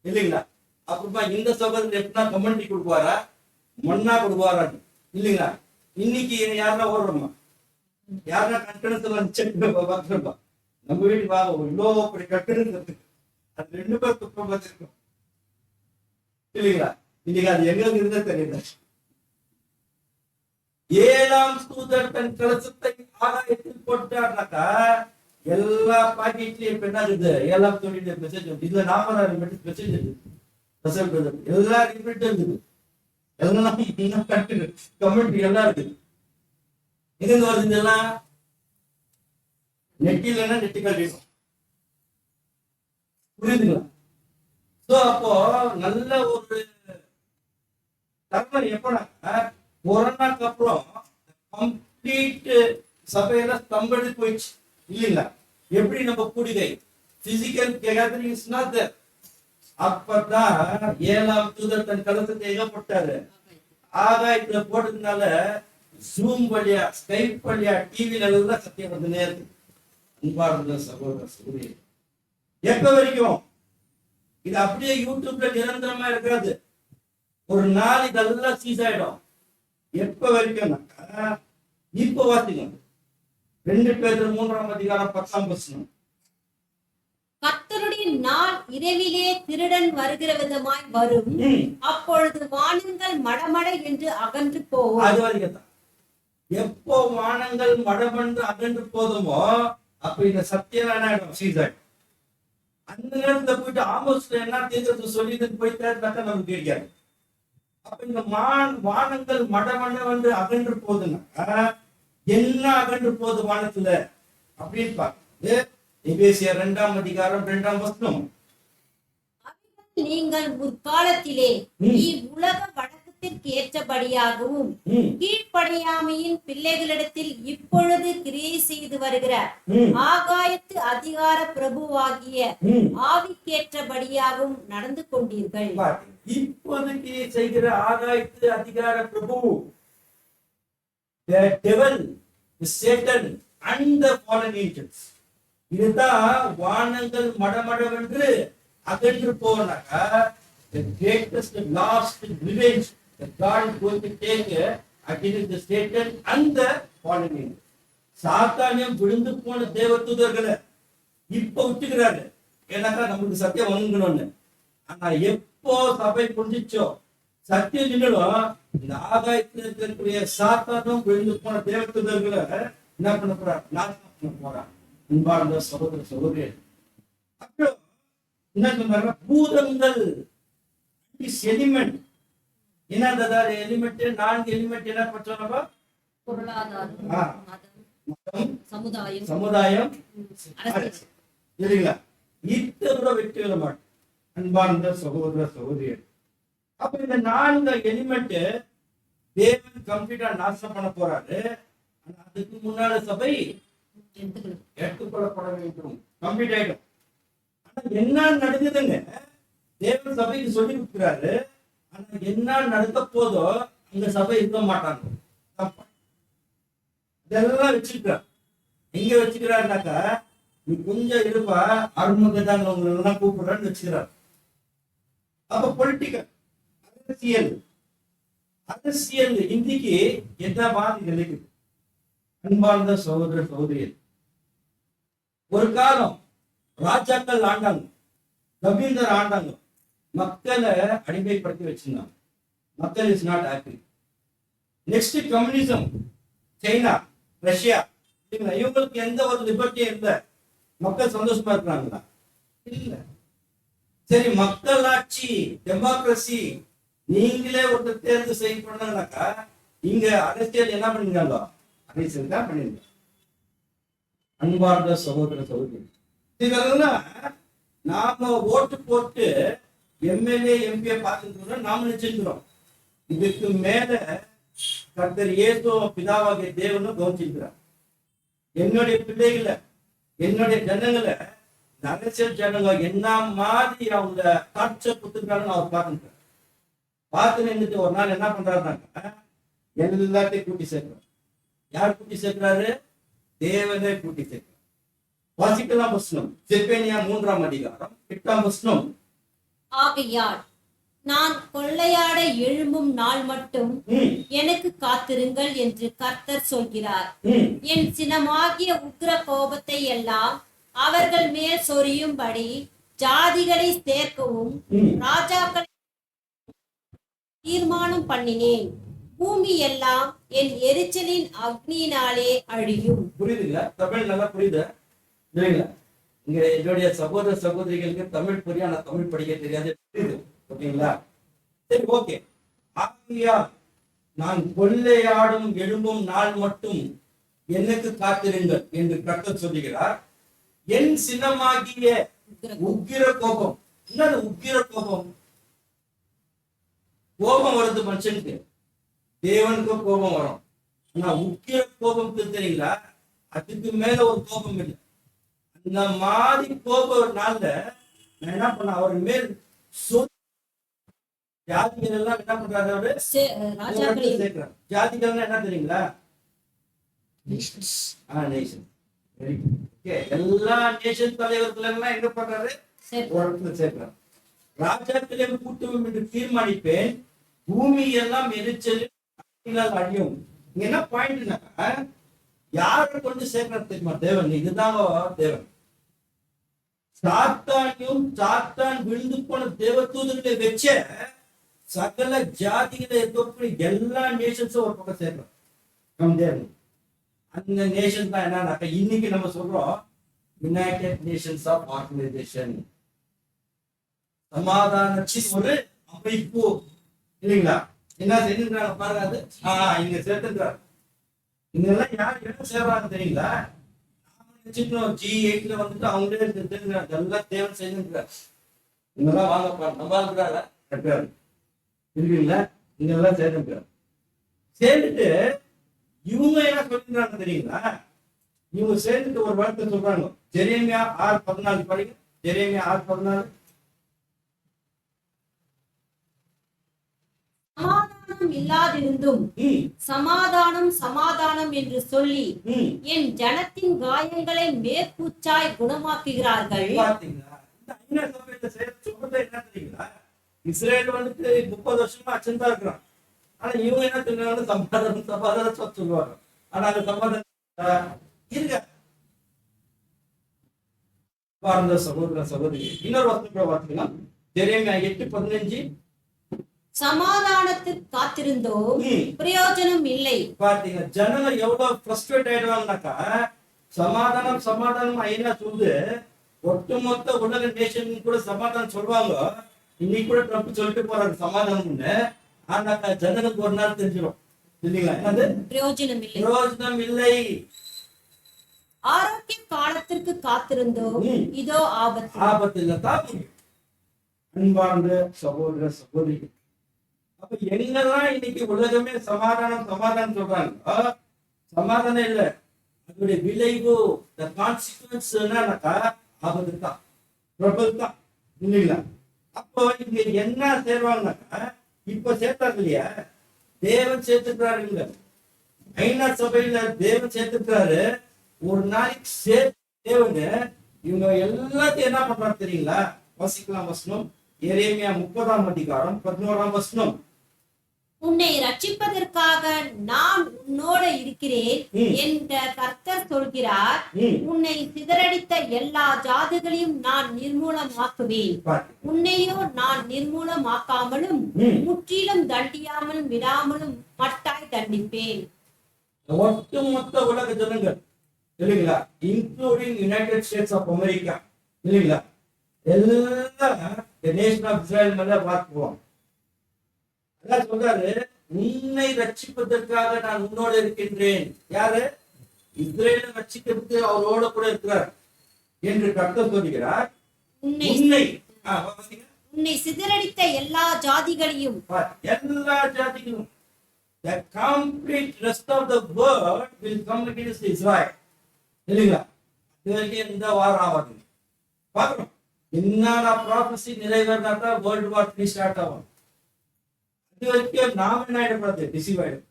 இல்லைங்களா? அப்புறமா இந்த சகோதரர் எப்படின்னா கமெண்ட்ரி கொடுக்குவாரா, மண்ணா கொடுக்குவாரா, இல்லைங்களா? இன்னைக்கு யாருன்னா ஓடுறோமா? யாருன்னா கான்ஃபிடன்ஸ் எல்லாம் செக் பார்த்துருப்பா. நம்ம வீட்டுக்கு வாங்க, இவ்வளோ அப்படி கான்ஃபிடன்ஸ் இருக்கு. அது 2 பேர் துக்கம் பார்த்துருக்கோம், இல்லைங்களா? இன்னைக்கு அது எங்க இருந்தா தெரியல. ஏழாம் தூதர் தன் கலசத்தை ஆகாயத்தில் போட்டார்னாக்கா எல்லா பாக்கெட்லயும் இப்ப என்ன இருக்குது? ஏழாம் தூதருடைய மெசேஜ். இதுல நாம மெசேஜ் இருக்குது, எல்லா ரிப்பீட் இருக்குது, எல்லாம் கமெண்ட் எல்லாம் இருக்குது. எங்க வருது இதெல்லாம்? நெட்டிலன்னா நெட்டிக்கல் வேணும், புரியுதுங்களா? சோ அப்போ நல்ல ஒரு தருணம் எப்பனாக்கா கொரோனாக்கு அப்புறம் கம்ப்ளீட் சபையில ஸ்தம்படி போயிடுச்சு இல்லைங்களா? எப்படி நம்ம கூடுகை physical gathering is not there. அப்பதான் ஏழாம் தூதர் தன் கலசத்தை எங்க போட்டாரு? ஆகாயத்துல போட்டதுனால ஜூம் வழியா, ஸ்கைப் வழியா, டிவில எல்லாம் சத்தியம் வந்து நேரு. அன்பார்ந்த சகோதர சகோதரி, எப்ப வரைக்கும் இது அப்படியே யூடியூப்ல நிரந்தரமா இருக்காது. ஒரு நாள் இதெல்லாம் சீஸ் ஆயிடும். எப்ப வரைக்கும்னாக்கா இப்ப வாசிங்க 2 பேதுரு 3ஆம் அதிகாரம் 10ஆம் வசனம். கர்த்தருடைய நாள் இரவிலே திருடன் வருகிற விதமாய் வரும், அப்பொழுது வானங்கள் மடமட என்று அகன்று போகும். அது வரைக்கும் தான். எப்போ வானங்கள் மடமன்று அகன்று போதுமோ அப்ப இந்த சத்தியம் என்ன ஆயிடும்? சீஸ் ஆயிடும். அந்த நேரத்துல போயிட்டு ஆமோஸ்ல என்ன தீர்க்கறது சொல்லிட்டு போயிட்டாருனாக்கா நமக்கு தெரியாது. அப்ப இந்த வானங்கள் மடமடவென்று அகன்று போகுதுன்னா என்ன அகன்று போகுது வானத்துல அப்படின்னு பார்க்குது. எபேசியர் 2ஆம் அதிகாரம் 2ஆம் வசனம். நீங்கள் முற்காலத்திலே இவ்வுலக வழக்கத்திற்கு ஏற்றபடியாகவும் கீழ்ப்படியாமையின் பிள்ளைகளிடத்தில் இப்பொழுது கிரியை செய்து வருகிற ஆகாயத்து அதிகார பிரபுவாகிய ஆவிக்கேற்றபடியாகவும் நடந்து கொண்டீர்கள். இப்போதைக்கு செய்கிற ஆகாயத்து அதிகார பிரபு, the devil, the Satan and the fallen angels. இதுதான் வானங்கள் மடமடவென்று அகன்று போனாக்கா the greatest last revenge that God is going to take against the Satan and the fallen angels. சாத்தானியம் விழுந்து போன தேவதூதர்களை இப்ப விட்டுக்கிறாரு. ஏன்னாக்கா நமக்கு சத்தியம் வணங்கணும்னு. ஆனா எப்போ சபை புரிஞ்சிச்சோ சத்தியம் நின்னுடும், இந்த ஆகாயத்தில் இருக்கக்கூடிய சாத்தானும் விழுந்து போன தேவதூதர்களை என்ன பண்ண போறார்? நாசம் பண்ண போறார். அன்பார்ந்த சகோதர சகோதரி, அப்புறம் என்ன சொன்னாங்க? பூதங்கள் எலிமெண்ட் என்ன எலிமெண்ட்? 4 எலிமெண்ட் என்ன பண்றோம்? பொருளாதாரம், சமுதாயம், இல்லைங்களா? இத்தனை வெற்றி விட மாட்டோம். அன்பார்ந்த சகோதர சகோதரியர், அப்ப இந்த 4 எலிமெண்ட் தேவன் கம்ப்ளீட்டா நாசம் பண்ண போறாரு. ஆனா அதுக்கு முன்னால சபை எடுத்துக்கொள்ளப்பட வேண்டும், கம்ப்ளீட் ஆயிடும். ஆனா என்ன நடக்குதுங்க? தேவன் சபைக்கு சொல்லி கொடுக்கிறாரு. ஆனா என்ன நடக்க போதோ அந்த சபை இருக்க மாட்டாங்க. இதெல்லாம் வச்சிருக்கிறார். எங்க வச்சுக்கிறாருனாக்கா, நீ கொஞ்சம் இருப்பா, அருமகதான் உங்களை எல்லாம் கூப்பிடுறான்னு வச்சுக்கிறார். அப்ப பொலிட்டிக்கல், அரசியல் இன்றைக்கு என்ன மாதிரி நிலைக்குது? அன்பார்ந்த சகோதர சகோதரியர், ஒரு காலம் ராஜாக்கள் ஆண்டாங்க, ரவீந்தர் ஆண்டாங்க, மக்களை அடிமைப்படுத்தி வச்சிருந்தாங்க. மக்கள் is not happy. Next communism, China, Russia, இவங்களுக்கு எந்த ஒரு லிபர்ட்டியும் இல்லை. மக்கள் சந்தோஷமா இருக்கிறாங்களா? இல்ல. சரி, மக்களாட்சி, டெமோக்ரஸி, நீங்களே ஒரு தேர்தல் செய்யப்படனாக்கா இங்க அரசியல் என்ன பண்ணீங்களோ அரசியல் தான் பண்ணிருங்க. அன்பார்ந்த சகோதர சகோதரி, இதெல்லாம் நாம ஓட்டு போட்டு எம்எல்ஏ எம்பியை பார்த்துட்டு நாம நினைச்சிருக்கிறோம். இதுக்கு மேல கர்த்தர் இயேசு பிதாவாகிய தேவனும் கவனிச்சிருக்கிறார். என்னுடைய பிள்ளைகளை, என்னுடைய ஜனங்களை, அரசியல் ஜனங்க என்ன மாதிரி அவங்க காட்ச குத்துக்கிறான்னு அவர் பார்த்துட்டார். பார்த்து நின்றுட்டு ஒரு நாள் என்ன பண்றாருனாக்க எல்லாத்தையும் கூட்டி சேர்க்கிறார். யார் கூட்டி சேர்க்கிறாரு? தேவனே கூட்டி சேர்க்கிறார். வாசிக்கலாம் வசனம், செப்பேனியா 3ஆம் அதிகாரம் 8ஆம் வசனம். ஆகையால் நான் கொள்ளையாட எழும்பும் நாள் மட்டும் எனக்கு காத்திருங்கள் என்று கர்த்தர் சொல்கிறார். என் சினமாகிய உக்கிர கோபத்தை எல்லாம் அவர்கள் மேல் சொரியும்படி ஜாதிகளை சேர்க்கவும் ராஜாக்களை தீர்மானம் பண்ணினேன். பூமி எல்லாம் என் எரிச்சலின் அக்னியினாலே அழியும். புரியுதுங்களா? தமிழ் நல்லா புரியுது இல்லைங்களா? இங்க என்னுடைய சகோதர சகோதரிகளுக்கு தமிழ் புரியும், ஆனா தமிழ் படிக்க தெரியாது. புரியுது ஓகேங்களா? சரி, ஓகே. ஆகையால் நான் கொள்ளையாடும் எழும்பும் நாள் மட்டும் எனக்கு காத்திருங்கள் என்று கர்த்தர் சொல்லுகிறார். என் சினமாகிய உக்கிர கோபம். என்னது உக்கிர கோபம்? கோபம் வருது மனுஷனுக்கு, தேவனுக்கு கோபம் வரும். ஆனா உக்கிர கோபம் தெரியுங்களா? அதுக்கு மேல ஒரு கோபம் இல்லை. அந்த மாதிரி கோபம் நாள்ல நான் என்ன பண்ண, அவர் மேல் ஜாதிகள் எல்லாம் என்ன பண்றாரு அவரு? சேர்க்கிறார். ஜாதிகள்னா என்ன தெரியுங்களா? நேஷன். எல்லா நேஷன் தலைவர்கள் எல்லாம் என்ன பண்றாரு? சேர்க்கிறார். ராஜாக்களையும் கூட்டுவோம் என்று தீர்மானிப்பேன், பூமி எல்லாம் எரிச்சல் அழியும். இங்க என்ன பாயிண்ட்னாக்கா, யாரை கொண்டு சேர்க்கிறார் தெரியுமா? தேவன். இதுதாங்க தேவன். சாத்தானையும் சாத்தான் விழுந்து போன தேவதூதர்களை வச்ச சகல ஜாதிகளை இருக்கக்கூடிய எல்லா நேஷன்ஸும் ஒரு பக்கம் சேர்க்கிறோம். அந்த நேஷன் தான் என்னன்னாக்கா இன்னைக்கு நம்ம சொல்றோம் யுனைடெட் நேஷன்ஸ் ஆஃப் ஆர்கனைசேஷன், சமாதானத்தின் ஒரு அமைப்பு இல்லைங்களா? என்ன செஞ்சுக்கிறாங்க பாருங்க. அது இங்க சேர்த்துக்கிறாங்க. இதெல்லாம் யார் என்ன சேர்றாங்க தெரியுங்களா? G8 வந்துட்டு அவங்களே எல்லாம் தேவன் செஞ்சுக்கிறார். இங்கெல்லாம் வாங்கப்பா நம்ம இருக்கிறாரா இருக்குங்களா? இங்கெல்லாம் சேர்ந்துக்கிறார். சேர்ந்துட்டு இவங்க என்ன சொல்லிக்கிறாங்க தெரியுங்களா? இவங்க சேர்ந்துட்டு ஒரு வார்த்தை சொல்றாங்க. எரேமியா 6:14 படிங்க. எரேமியா 6:14. சமாதானம் இல்லாதிருந்தும் சமாதானம் சமாதானம் என்று சொல்லி என் ஜனத்தின் காயங்களை மேற்பூச்சாய் குணமாக்குகிறார்கள். இஸ்ரேல் வந்துட்டு 30 வருஷமா அச்சந்தா இருக்கிறான். ஆனா இவங்க என்ன சொல்லுவாங்க? சமாதானம் சமாதானம் சொல்லுவாங்க. ஆனா அந்த சமாதானம் இருக்க பாருங்க சகோதர சகோதரி. இன்னொரு வசனத்தை வாசிக்கலாம். எரேமியா 8:15. சமாதானத்துக்கு காத்திருந்தோம், பிரயோஜனம் இல்லை. பாத்தீங்க ஜனங்க எவ்வளவு ஃப்ரஸ்ட்ரேட் ஆயிடுவாங்கனாக்கா, சமாதானம் சமாதானம் ஐயா சொல்லுது. ஒட்டுமொத்த உலக நேஷன் கூட சமாதானம் சொல்லுவாங்க. இன்னைக்கு கூட ட்ரம்ப் சொல்லிட்டு போறாரு சமாதானம்னு. ஆனாக்கா ஜனங்களுக்கு ஒரு நாள் தெரிஞ்சிடும் இல்லைங்களா? என்னது? பிரயோஜனம் இல்லை. பிரயோஜனம் இல்லை. ஆரோக்கிய காலத்திற்கு காத்திருந்தோம், இதோ ஆபத்து. ஆபத்து இல்ல தான். அன்பார்ந்த சகோதர சகோதரி, அப்ப எங்கெல்லாம் இன்னைக்கு உலகமே சமாதானம் சமாதானம் சொல்றாங்க, சமாதானம் இல்ல, அதோடைய விளைவு கான்சிக்வன்ஸ் என்னன்னாக்கா ஆபத்து தான், ட்ரபிள் தான் இல்லைங்களா? அப்போ இங்க என்ன சேர்வாங்கனாக்கா, இப்ப சேர்த்தாங்க இல்லையா, தேவன் சேர்த்துக்கிறாரு. இங்க ஐநா சபையில தேவன் சேர்த்துக்கிறாரு. ஒரு நாளைக்கு சேர்த்து தேவன் இவங்க எல்லாத்தையும் என்ன பண்றாரு தெரியுங்களா? வாசிக்கலாம் வசனம். எரேமியா 30:11. உன்னை ரட்சிப்பதற்காக நான் உன்னோட இருக்கிறேன் என்ற கர்த்தர் சொல்கிறார். உன்னை சிதறடித்த எல்லா ஜாதிகளையும் நான் நிர்மூலமாக்குவேன். உன்னையோ நான் நிர்மூலமாக்காமலும் முற்றிலும் தண்டியாமலும் விடாமலும் மட்டாய் தண்டிப்பேன். ஒட்டுமொத்த உலக ஜனங்கள் இல்லைங்களா, including United States of America இல்லைங்களா, எல்லாம் நேஷன் ஆஃப் இஸ்ரேல் மேல பார்த்துக்குவோம். அதான் சொல்றாரு, உன்னை ரட்சிப்பதற்காக நான் உன்னோட இருக்கின்றேன். யாரு? இஸ்ரேலை ரட்சிக்கிறதுக்கு அவரோட கூட இருக்கிறார் என்று கர்த்தர் சொல்கிறார். உன்னை சிதறடித்த எல்லா ஜாதிகளையும் the complete rest of the world will come against Israel. இல்லைங்களா? இதுவரைக்கும் இந்த வாரம் ஆகாது. பார்க்கணும் என்னென்ன ப்ராபசி நிறைவேறினா வேர்ல்டு வார் 3 ஸ்டார்ட் ஆகும். இது வரைக்கும் நாம என்ன ஆயிடக்கூடாது, டிசீவ் ஆயிடும்.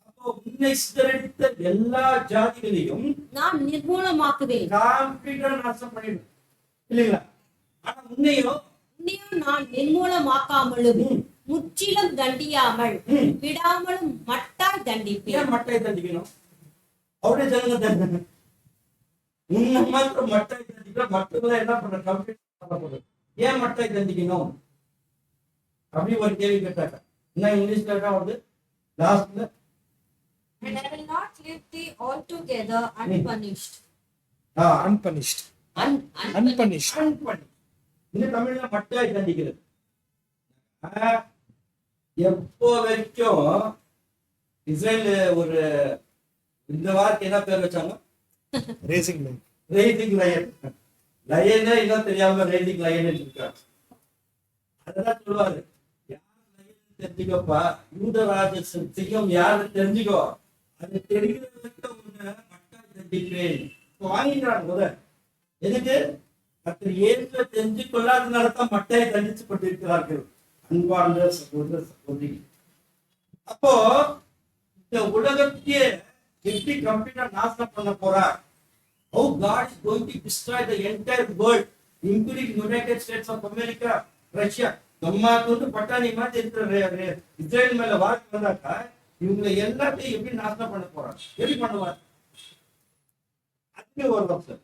அப்போ உன்னை சிதறடித்த எல்லா ஜாதிகளையும் நான் நிர்மூலமாக்குவேன், கம்ப்ளீட்டா நாசம் பண்ணிடுவேன் இல்லைங்களா? ஆனா உன்னையும் நான் நிர்மூலமாக்காமலும் முற்றிலும் தண்டியாமல் விடாமலும் மட்டாய் தண்டிப்பேன். ஏன் மட்டாய் தண்டிக்கணும்? அவருடைய ஜனங்க தண்டனை. உன்னை மாத்திரம் மட்டாய் தண்டிக்கிற, மற்றவங்களை என்ன பண்ற? கம்ப்ளீட் பண்ண. ஏன் மட்டாய் தண்டிக்கணும் அப்படி ஒரு கேள்வி கேட்டாங்க. என்ன இங்கிலீஷ்ல வந்து லாஸ்ட்ல And I will not leave thee altogether unpunished. Unpunished. un- un- Unpunished. இந்த தமிழ்ல மட்டாய் தண்டிக்கிறது. எப்போ வரைக்கும் இஸ்ரேல் ஒரு இந்த வார்த்தை என்ன பேர் வச்சாங்க? Raising line. Rising lion. லயனே இன்னும் தெரியாம ரைசிங் லயன் இருக்காங்க. அதான் சொல்லுவாரு, யார் லயன் தெரிஞ்சுக்கோப்பா, யூதராஜ சிங்கம் யாரு தெரிஞ்சுக்கோ, அது தெரிகிற வரைக்கும் உன்னை மட்டாய் தண்டிக்கிறேன் வாங்கிக்கிறாங்க. முதல் எதுக்கு? கர்த்தர் இயேசுவை தெரிஞ்சு கொள்ளாதனால தான் மட்டாய் தண்டிச்சு கொண்டிருக்கிறார்கள். அன்பார்ந்த சகோதர சகோதரி, அப்போ இந்த உலகத்தையே எப்படி கம்ப்ளீட்டா நாசனம் பண்ண போறார்? How God is going to destroy the entire world, including United States of America, Russia. நம்ம வந்து பட்டாணி மாதிரி இருக்கிற இஸ்ரேல் மேல வாக்கு வந்தாக்கா இவங்க எல்லாத்தையும் எப்படி நாசனம் பண்ண போறாங்க? எப்படி பண்ணுவார்? அதுக்கு ஒரு வருஷம்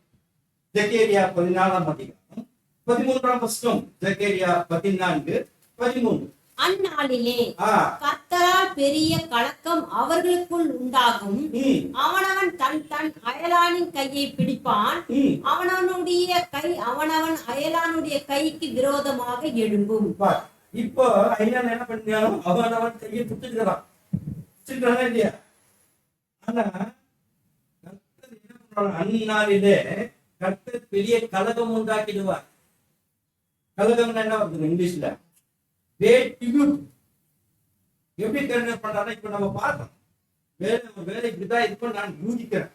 ஜெகேரியா 14ஆம் அதிகாரம் 13ஆம் வசனம். ஜெகேரியா 14:13. அந்நாளிலே ஆ கர்த்தரால் பெரிய கலக்கம் அவர்களுக்குள் உண்டாகும். ம் அவனவன் தன் தன் அயலானின் கையை பிடிப்பான். ம் அவனவனுடைய கை அவனவன் அயலானுடைய கைக்கு விரோதமாக எழும்பும். பார். இப்போ ஐயா என்ன பண்ணியாலும் அவன் கையை பிடிச்சிருக்கிறான் இல்லையா? ஆனா கர்த்தர் என்ன பண்றாங்க? அந்நாளிலே கர்த்தர் பெரிய கலகம் உண்டாக்கிடுவார். கலகம் என்ன வருது இங்கிலீஷ்ல? எப்படி கருணை பண்றாங்க? இப்ப நம்ம பார்த்தோம் வேலை இப்படிதான் இருக்கும் நான் யூகிக்கிறேன்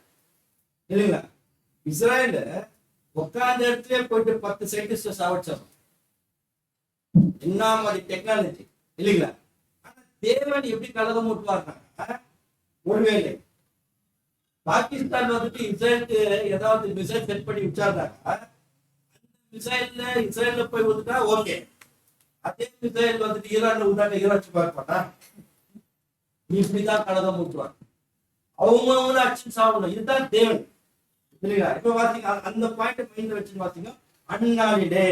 இல்லைங்களா? இஸ்ராயல உட்கார்ந்த இடத்துல போயிட்டு 10 சயின்டிஸ்ட் சாவடிச்சாங்க. என்ன மாதிரி டெக்னாலஜி இல்லைங்களா? ஆனா தேவன் எப்படி கலகம் ஊட்டுவார்னாங்க, ஒருவேளை பாகிஸ்தான் வந்துட்டு இஸ்ரேலுக்கு ஏதாவது மிசைல் செட் பண்ணி வச்சாருனாக்கா அந்த மிசைல்ல இஸ்ரேல்ல போய் வந்துட்டா ஓகே. அதே மிசைல் வந்துட்டு ஈரான்ல உண்டான ஈராச்சு பார்ப்பாட்டா இப்படிதான் கலகம் ஊட்டுவார். அவங்க அச்சு சாப்பிடணும். இதுதான் தேவன் இல்லைங்களா? இப்ப பாத்தீங்க அந்த பாயிண்ட் மைண்ட்ல வச்சு பாத்தீங்க. அந்நாளிலே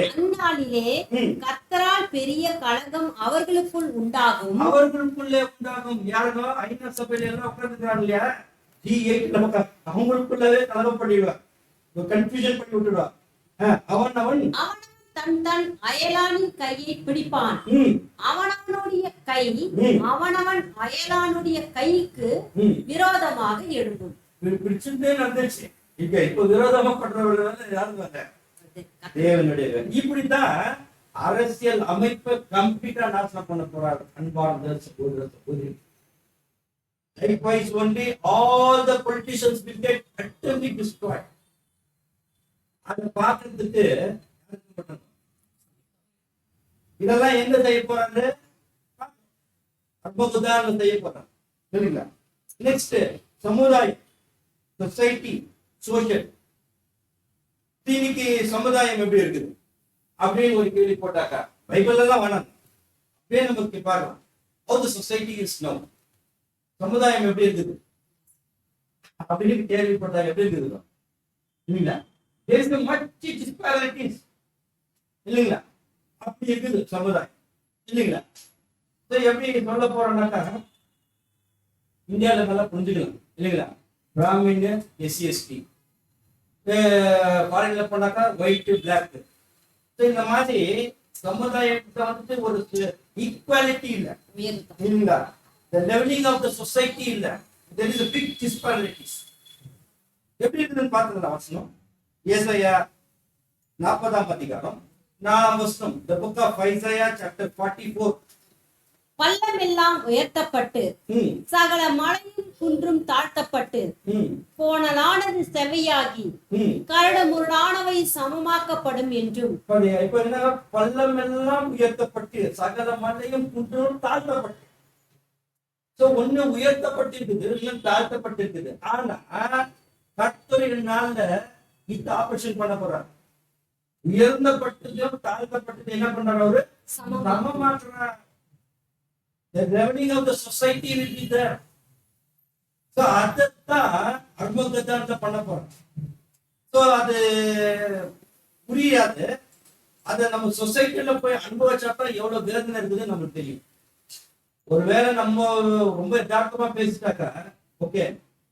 கர்த்தரால் பெரிய கலகம் அவர்களுக்குள் உண்டாகும். அவர்களுக்குள்ளே உண்டாகும். யாருக்கோ ஐநா சபையில எல்லாம் உட்கார்ந்துக்கிறாங்க இல்லையா? நமக்கு அவங்களுக்குள்ளவே கலகம் பண்ணிடுவா, கன்ஃபியூஷன் பண்ணி விட்டுடுவா. அவன் தன் தன் அயலானின் கையை பிடிப்பான். அவனவனுடைய கை அவனவன் அயலானுடைய கைக்கு விரோதமாக எழும்பும். பிடிச்சிருந்தே நடந்துச்சு. இப்ப விரோதமா பண்றவர்கள் யாரும் வர தேவனுடைய இப்படித்தான் அரசியல் அமைப்பை கம்ப்ளீட்டா நாசனம் பண்ண போறாரு. அன்பார்ந்த சகோதர சகோதரி, likewise only all the politicians will get utterly destroyed. அதை பார்க்கறதுக்கு இதெல்லாம் எங்க செய்ய போறாங்க? ரொம்ப உதாரணம் செய்ய போறாங்க சரிங்களா? நெக்ஸ்ட் சமுதாயம், சொசைட்டி, சோஷியல். இன்னைக்கு சமுதாயம் எப்படி இருக்குது அப்படின்னு ஒரு கேள்வி போட்டாக்கா பைபிள் எல்லாம் வேணாம், அப்படியே நமக்கு பார்க்கலாம். How the society is now. சமுதாயம் எப்படி இருக்குது அப்படின்னு கேள்வி போட்டாங்க எப்படி இருக்குது இல்லைங்களா? There is much disparities இல்லைங்களா? அப்படி இருக்குது சமுதாயம் இல்லைங்களா? எப்படி சொல்ல போறோம்னாக்கா இந்தியாவில நல்லா புரிஞ்சுக்கலாம் இல்லைங்களா? பிராமின், SC/ST, ஃபாரின்ல போனாக்கா ஒயிட், பிளாக். இந்த மாதிரி சமுதாயத்தை வந்துட்டு ஒரு ஈக்குவாலிட்டி இல்ல இல்லைங்களா? The leveling of the society இல்ல. There is a big disparities. எப்படி இருக்குதுன்னு பார்த்துக்கலாம். வசனம் ஏசாயா 40ஆம் அதிகாரம் 4ஆம் வசனம். The book of Isaiah chapter 44. பள்ளம் எல்லாம் உயர்த்தப்பட்டு சகல மலையும் குன்றும் தாழ்த்தப்பட்டு கோணலானது செவையாகி கரடுமுரடானவை சமமாக்கப்படும் என்றும். இப்ப என்ன? பள்ளம் எல்லாம் உயர்த்தப்பட்டு சகல மலையும் குன்றும் தாழ்த்தப்பட்டு. சோ ஒண்ணு உயர்த்தப்பட்டிருக்குது, இன்னும் தாழ்த்தப்பட்டிருக்குது. ஆனா கர்த்தரின் நாள்ல இந்த ஆபரேஷன் பண்ண போறாரு. உயர்ந்தப்பட்டதும் தாழ்த்தப்பட்டது என்ன பண்றாரு? அவரு சமமாக்குறார். The leveling of the society will be there. So அதத்தான் அர்மகதான்ல பண்ண போறோம். So அது புரியாது. அதை நம்ம சொசைட்டில போய் அனுபவிச்சாதான் எவ்வளவு வேதனை இருக்குதுன்னு நமக்கு தெரியும். ஒருவேளை நம்ம ரொம்ப யதார்த்தமா பேசிட்டாக்கா ஓகே,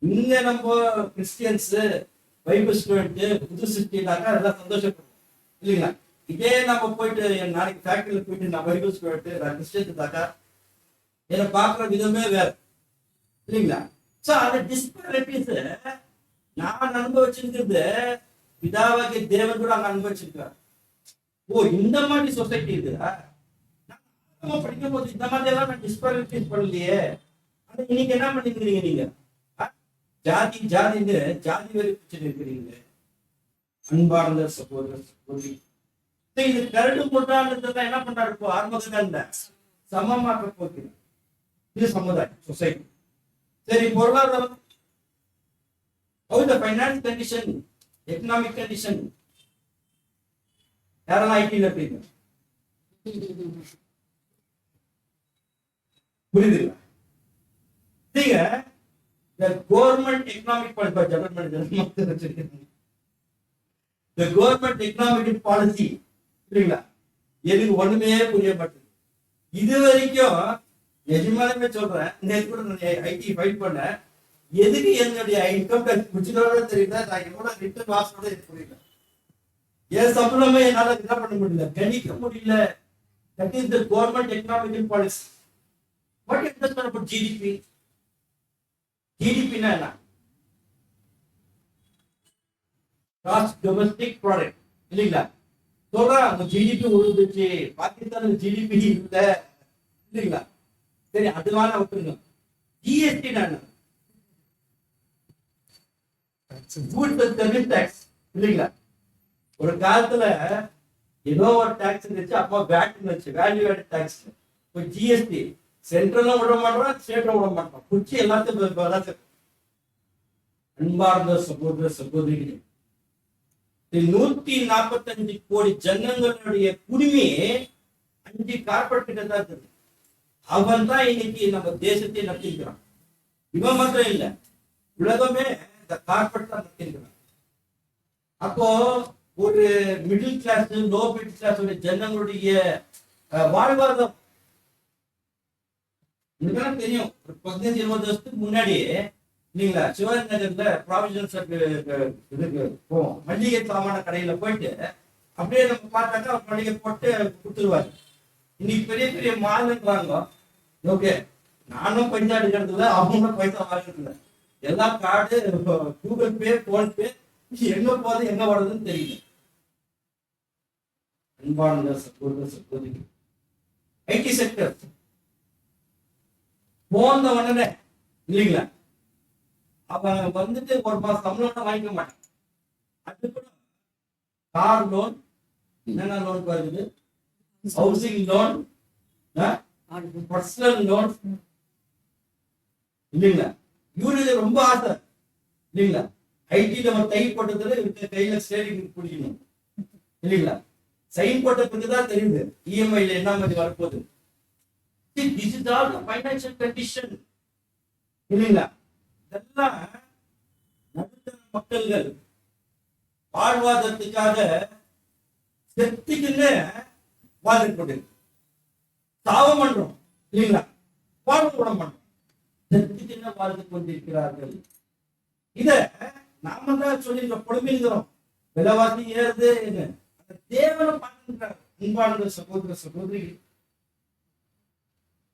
இங்க நம்ம கிறிஸ்டியன்ஸ் பைபிள் ஸ்டூடெண்ட் புது சிருஷ்டினாக்கா அதெல்லாம் சந்தோஷப்படும் இல்லைங்களா? இதே நம்ம போயிட்டு நாளைக்கு ஃபேக்டரியில போயிட்டு நான் பைபிள் ஸ்டூடெண்ட் நான் கிறிஸ்டியன் தாக்கா என்னை பார்க்குற விதமே வேற இல்லைங்களா? ஸோ அந்த டிஸ்பாரிட்டிஸ் நான் அனுபவிச்சிருக்கிறது பிதாவாகிய தேவன் கூட அங்க அனுபவிச்சிருக்காரு. ஓ, இந்த மாதிரி சொசைட்டி இருக்குதா? நான் படிக்கும் போது இந்த மாதிரி எல்லாம் நான் டிஸ்பாரிட்டிஸ் பண்ணலையே. ஆனா இன்னைக்கு என்ன பண்ணிருக்கிறீங்க நீங்க? ஜாதி ஜாதின்னு ஜாதி வரி பிரச்சனை இருக்கிறீங்க. அன்பார்ந்த சகோதர சகோதரி, இது கரடு முட்டாண்டதெல்லாம் என்ன பண்றாரு இப்போ? ஆர்மகன் சமமாக்க போகிறேன். இது சமுதாயம், சொசைட்டி. சரி, பொருளாதாரம், how the finance condition, economic condition, யாரெல்லாம் ஐடில இருக்கீங்க? புரியுதுங்களா? நீங்க the government economic policy, the government economic policy இல்லைங்களா? எனக்கு ஒண்ணுமே புரிய மாட்டேங்குது இது வரைக்கும். நிஜமாலுமே சொல்றேன், நேற்று கூட நான் ஐடி ஃபைல் பண்ணேன். எதுக்கு என்னுடைய இன்கம் டேக்ஸ் முடிச்சதோட தெரியல, நான் எவ்வளவு ரிட்டர்ன் வாசனோட எனக்கு புரியல. என் சம்பளமே என்னால என்ன பண்ண முடியல, கணிக்க முடியல. That is the government economic policy. What you understand about GDP? ஜிடிபினா என்ன? கிராஸ் டொமஸ்டிக் ப்ராடக்ட் இல்லைங்களா? சொல்றேன், அந்த ஜிடிபி விழுந்துச்சு, பாகிஸ்தான் ஜிடிபி இல்ல இல்லைங்களா? சரி, அதுவான விட்டுருங்க. ஜிஎஸ்டி என்ன? கூட்ஸ் அண்ட் சர்வீஸ் டாக்ஸ் இல்லைங்களா? ஒரு காலத்துல ஏதோ ஒரு டாக்ஸ் இருந்துச்சு, அப்போ வேட் இருந்துச்சு, வேல்யூ ஆடட் டாக்ஸ். இப்போ ஜிஎஸ்டி சென்ட்ரலும் விட மாட்டோம், ஸ்டேட்டும் விட மாட்டோம், குச்சி எல்லாத்தையும். அன்பார்ந்த சகோதர சகோதரிகளே, 145 கோடி ஜனங்களுடைய குடிமை 5 கார்பரேட் கிட்ட தான் இருக்குது. அவன் தான் இன்னைக்கு நம்ம தேசத்தை நடத்திக்கிறான். இவன் மாத்திரம் இல்ல, உலகமே இந்த கார்பரேட் தான் நடத்திக்கிறான். அப்போ ஒரு middle class, low middle class ஜனங்களுடைய வாழ்வாதாரம் இதுக்கெல்லாம் தெரியும். ஒரு 15-20 வருஷத்துக்கு முன்னாடி இல்லைங்களா, சிவாஜி நகர்ல ப்ராவிஷன்ஸ் இதுக்கு போவோம், மல்லிகை சாமான கடையில போயிட்டு அப்படியே நம்ம பார்த்தாக்கா மளிகை போட்டு கொடுத்துருவாரு. இன்னைக்கு பெரிய பெரிய மாலுன்றாங்க. ஓகே, நானும் பைசா எடுக்கிறதுல, அவங்களும் பைசா வாங்குறதுல, எல்லாம் கார்டு, கூகுள் பே, போன் பே, எங்க போகுது எங்க வருதுன்னு தெரியல. அன்பான சகோதர சகோதரி, ஐடி செக்டர் போன உடனே இல்லைங்களா, அவன் வந்துட்டு ஒரு மாசம் சம்பளம் வாங்கிக்க மாட்டான். அது கூட கார் லோன், என்னென்ன லோன் வருது, ஹவுசிங் லோன், பர்சனல் லோன் இல்லைங்களா. இவனுக்கு ரொம்ப ஆசை இல்லைங்களா, ஐடில ஒரு தை போட்டதுல இவருக்கு கையில ஸ்டேரிங் பிடிக்கணும் இல்லைங்களா. சைன் போட்ட பிறகுதான் தெரியுது இஎம்ஐல என்ன மாதிரி வரப்போகுது. This is all the financial condition இல்லைங்களா. இதெல்லாம் நடுத்தர மக்கள்கள் வாழ்வாதாரத்துக்காக செத்துக்குன்னு வாழ்ந்து கொண்டிருக்கு. சாவம் பண்றோம் இல்லைங்களா, வாழ்வு கூட பண்றோம், செத்துக்குன்னு வாழ்ந்து கொண்டிருக்கிறார்கள். இத நாம தான் சொல்லி பொழுமைங்கிறோம், விலைவாசி ஏறுது. தேவனை பார்க்கின்றார். அன்பான சகோதர சகோதரி,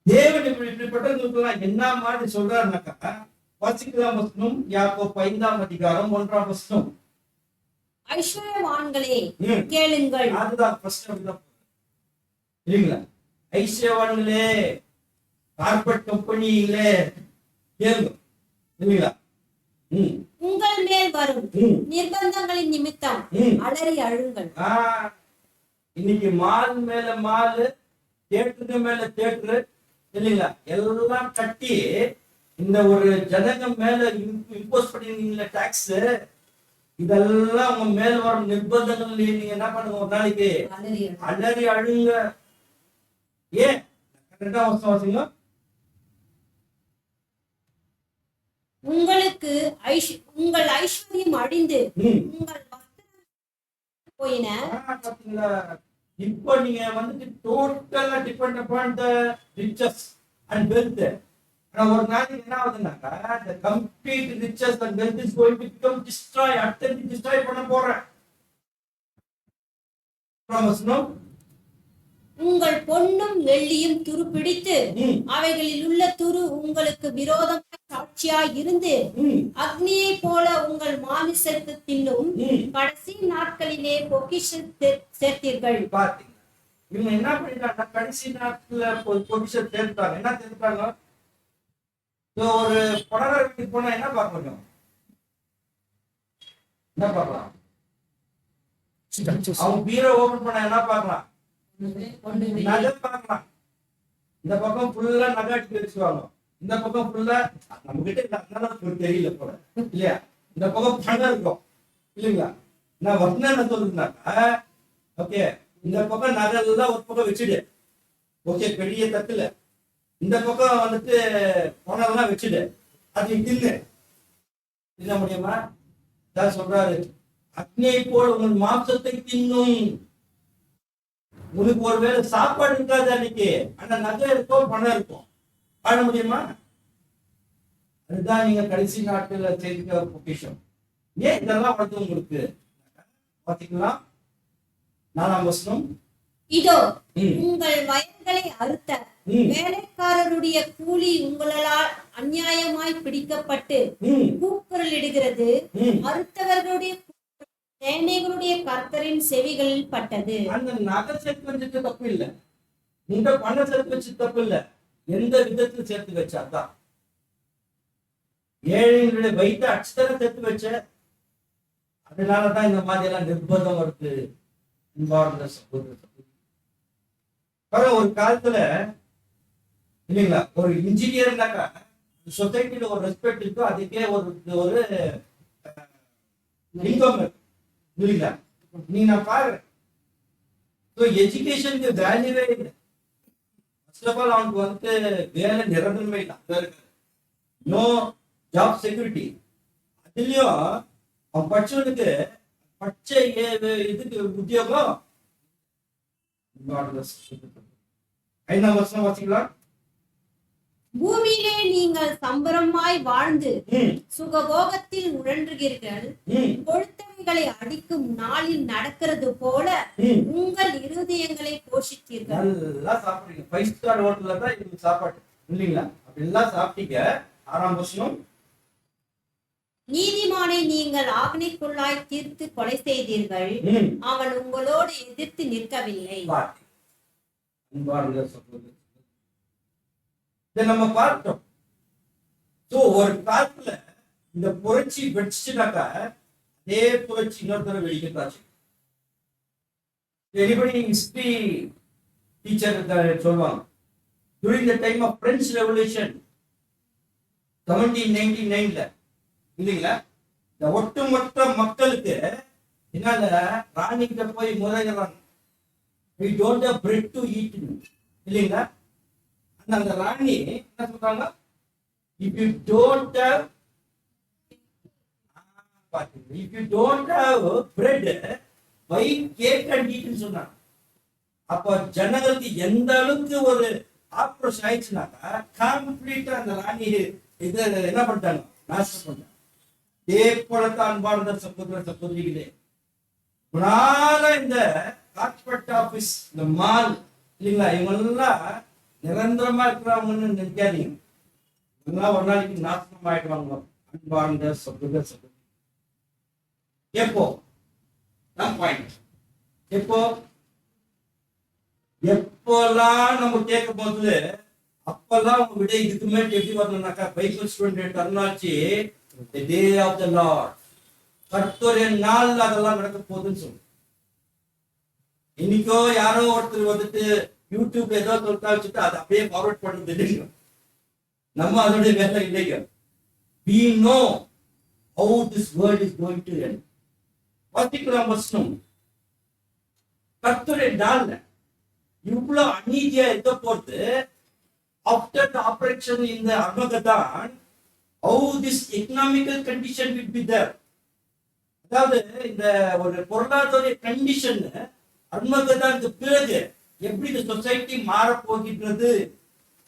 தேவன் இப்படிப்பட்டவங்களுக்கெல்லாம் என்ன மாதிரி சொல்றாருனாக்கா, வாசிக்கலாம் வசனம், யாக்கோபு 5ஆம் அதிகாரம் 1ஆம் வசனம். ஐஸ்வர்யவான்களே கேளுங்கள். அதுதான் ஃபர்ஸ்ட் இல்லைங்களா. ஐஸ்வர்யவான்களே, கார்பரேட் கம்பெனிகளே கேளுங்க இல்லைங்களா. உங்கள் மேல் வரும் நிர்பந்தங்களின் நிமித்தம் அலறி அழுங்கள். இன்னைக்கு மால் மேல மால், தியேட்டருக்கு மேல தியேட்டரு இல்லைங்களா, எல்லாம் கட்டி இந்த ஒரு ஜனங்க மேல இம்போஸ் பண்ணிருந்தீங்களா டாக்ஸ், இதெல்லாம் உங்க மேல வரும் நிர்பந்தங்கள் நீங்க என்ன பண்ணுங்க, ஒரு நாளைக்கு அலறி அழுங்க. ஏன் கரெக்டா வாசிங்க. உங்களுக்கு உங்கள் ஐஸ்வர்யம் அழிந்து உங்கள் போயின. இப்போ நீங்க வந்துட்டு டோட்டலா depend upon the riches and wealth. ஆனா ஒரு நாளைக்கு என்ன ஆகுதுன்னாக்கா the complete riches and wealth is going to become destroy, utterly destroy பண்ண போறேன். வசனம் உங்கள் பொன்னும் வெள்ளியும் துருப்பிடித்து ம். அவைகளில் உள்ள துரு உங்களுக்கு விரோதமாய் சாட்சியாய் இருந்து அக்னியை போல உங்கள் மாமிசத்தை தின்னும் கடைசி நாட்களிலே பொக்கிஷம் சேர்த்தீர்கள். பாத்தீங்க இவங்க என்ன பண்ணிட்டாங்க, கடைசி நாட்கள்ல பொக்கிஷம் சேர்த்தாங்க. என்ன சேர்த்தாங்க? ஒரு பணக்கார வீட்டுக்கு போனா என்ன பார்க்க முடியும்? என்ன பார்க்கலாம்? Statues. அவங்க பீரோ ஓபன் பண்ண என்ன பார்க்கலாம்? நகை பார்க்கலாம். இந்த பக்கம் ஃபுல்லா நகை அடிக்க வச்சுக்குவாங்க, இந்த பக்கம் ஃபுல்லா நம்ம கிட்ட இல்ல, அதனால உங்களுக்கு தெரியல போல இல்லையா? இந்த பக்கம் பணம் இருக்கும் இல்லைங்களா? நான் வசனம் என்ன சொல்றேன்னாக்கா, ஓகே இந்த பக்கம் நகை எல்லாம் ஒரு பக்கம் வச்சுடு, ஓகே பெரிய தட்டுல இந்த பக்கம் வந்துட்டு பணம் எல்லாம் வச்சுடு, அது தின்னு. தின்ன முடியுமா? தான் சொல்றாரு, அக்னியை போல் உங்கள் மாம்சத்தை தின்னும். உனக்கு ஒருவேளை சாப்பாடு இருக்காது அன்னைக்கு, ஆனா நகை இருக்கும், பணம் இருக்கும், வாழ முடியுமா? அதுதான் நீங்க கடைசி நாட்கள்ல சேர்க்கிற பொக்கிஷம். ஏன் இதெல்லாம் வருது உங்களுக்கு? பாத்தீங்களா? 4ஆம் வசனம், இதோ ம். உங்கள் வயல்களை அறுத்த ம். வேலைக்காரருடைய கூலி உங்களால் அநியாயமாய் பிடிக்கப்பட்டு ம், கூக்குரலிடுகிறது. ம். அறுத்தவர்களுடைய சேனைகளுடைய கர்த்தரின் செவிகளில் பட்டது. அந்த நகை சேர்த்து வச்சுட்டு தப்பு இல்ல, இந்த பணம் சேர்த்து வச்சு தப்பு இல்ல, எந்த விதத்துல சேர்த்து வச்சாதான் ஏழைகளுடைய வயிற்று அச்சுத்தர சேர்த்து வச்ச, அதனாலதான் இந்த மாதிரி எல்லாம் நிர்பந்தம் வருது. ஒரு காலத்துல இல்லைங்களா, ஒரு இன்ஜினியர்னாக்கா சொசைட்டில ஒரு ரெஸ்பெக்ட் இருக்கு, அதுக்கே ஒரு இன்கம் இருக்கு இல்லைங்களா? நீ நான் பாக்குறேன் எஜுகேஷனுக்கு வேல்யூவே இல்லை. ஃபர்ஸ்ட் ஆஃப் ஆல் அவனுக்கு வந்து வேலை நிரந்தரமே இல்லை, நோ ஜாப் செக்யூரிட்டி. அதுலயும் அவன் படிச்சவனுக்கு பச்சை இதுக்கு உத்தியோகம். 5ஆம் வருஷம் வாசிக்கலாம். பூமியிலே நீங்கள் சம்பரமாய் வாழ்ந்து சுகபோகத்தில் உழன்றுகிறீர்கள். கொழுத்தவைகளை அடிக்கும் நாளில் நடக்கிறது போல உங்கள் இருதயங்களை போஷித்தீர்கள். நல்லா சாப்பிடுறீங்க, 5 ஸ்டார் ஹோட்டல்ல தான் இது சாப்பாடு இல்லைங்களா? அப்படிலாம் சாப்பிட்டீங்க. 6ஆம் வருஷம், நீதிமானை நீங்கள் ஆக்னைக்குள்ளாய் தீர்த்து கொலை செய்தீர்கள். அவன் உங்களோடு எதிர்த்து நிற்கவில்லை. நம்ம பார்த்தோம். ஒரு காலத்துல இந்த புரட்சி வெடிச்சுனாக்கா அதே புரட்சி இன்னொரு தடவை வெடிக்கத்தாச்சு. எனிபடி ஹிஸ்டரி டீச்சர் சொல்லுவாங்க, during the time of French Revolution 1799ல இல்லைங்களா, இந்த ஒட்டுமொத்த மக்களுக்கு என்னால ராணிகிட்ட போய் முறைகிறாங்க, we don't have bread to eat இல்லைங்களா? அந்த ராணி என்ன சொல்றாங்க, if you don't have bread buy cake and eat ன்னு சொன்னாங்க. அப்ப ஜனங்களுக்கு எந்த அளவுக்கு ஒரு ஆக்ரோஷம் ஆயிடுச்சுனாக்கா கம்ப்ளீட்டா அந்த ராணி இதை என்ன பண்ணிட்டாங்க, நாசம் பண்ணாங்க. தேப்படத்தான் அன்பார்ந்த சகோதர சகோதரிகளே, இந்த கார்பரேட் ஆபீஸ், இந்த மால் இல்லைங்களா, இவங்கெல்லாம் நிரந்தரமா இருக்கிறவங்கன்னு நினைக்காதீங்க. இவங்கெல்லாம் ஒரு நாளைக்கு நாசனம் ஆயிடுவாங்க. அன்பார்ந்த சகோதர சகோதரி, எப்போ பாயிண்ட், எப்போல்லாம் நம்ம கேட்கும் போது அப்பெல்லாம் உங்க விட இதுக்குமே எப்படி வரணும்னாக்கா, பைபிள் ஸ்டூடெண்ட் அருணாச்சி the day of the Lord, கர்த்தருடைய நாள் அதெல்லாம் நடக்க போகுதுன்னு சொல்லு. இன்னைக்கோ யாரோ ஒருத்தர் வந்துட்டு யூடியூப்ல ஏதோ சொல்லிட்டா வச்சுட்டு அதை அப்படியே ஃபார்வர்ட் பண்றது இல்லைங்க, நம்ம அதோடைய வேலை இல்லைங்க. we know how this world is going to end. Particular வசனம், கர்த்தருடைய நாள்ல இவ்வளவு அநீதியா இருக்க போது, after the operation in the Armageddon, how this economical condition will be there. அதாவது இந்த ஒரு பொருளாதார கண்டிஷன் அர்மகதானுக்கு பிறகு எப்படி இந்த சொசைட்டி மாற போகின்றது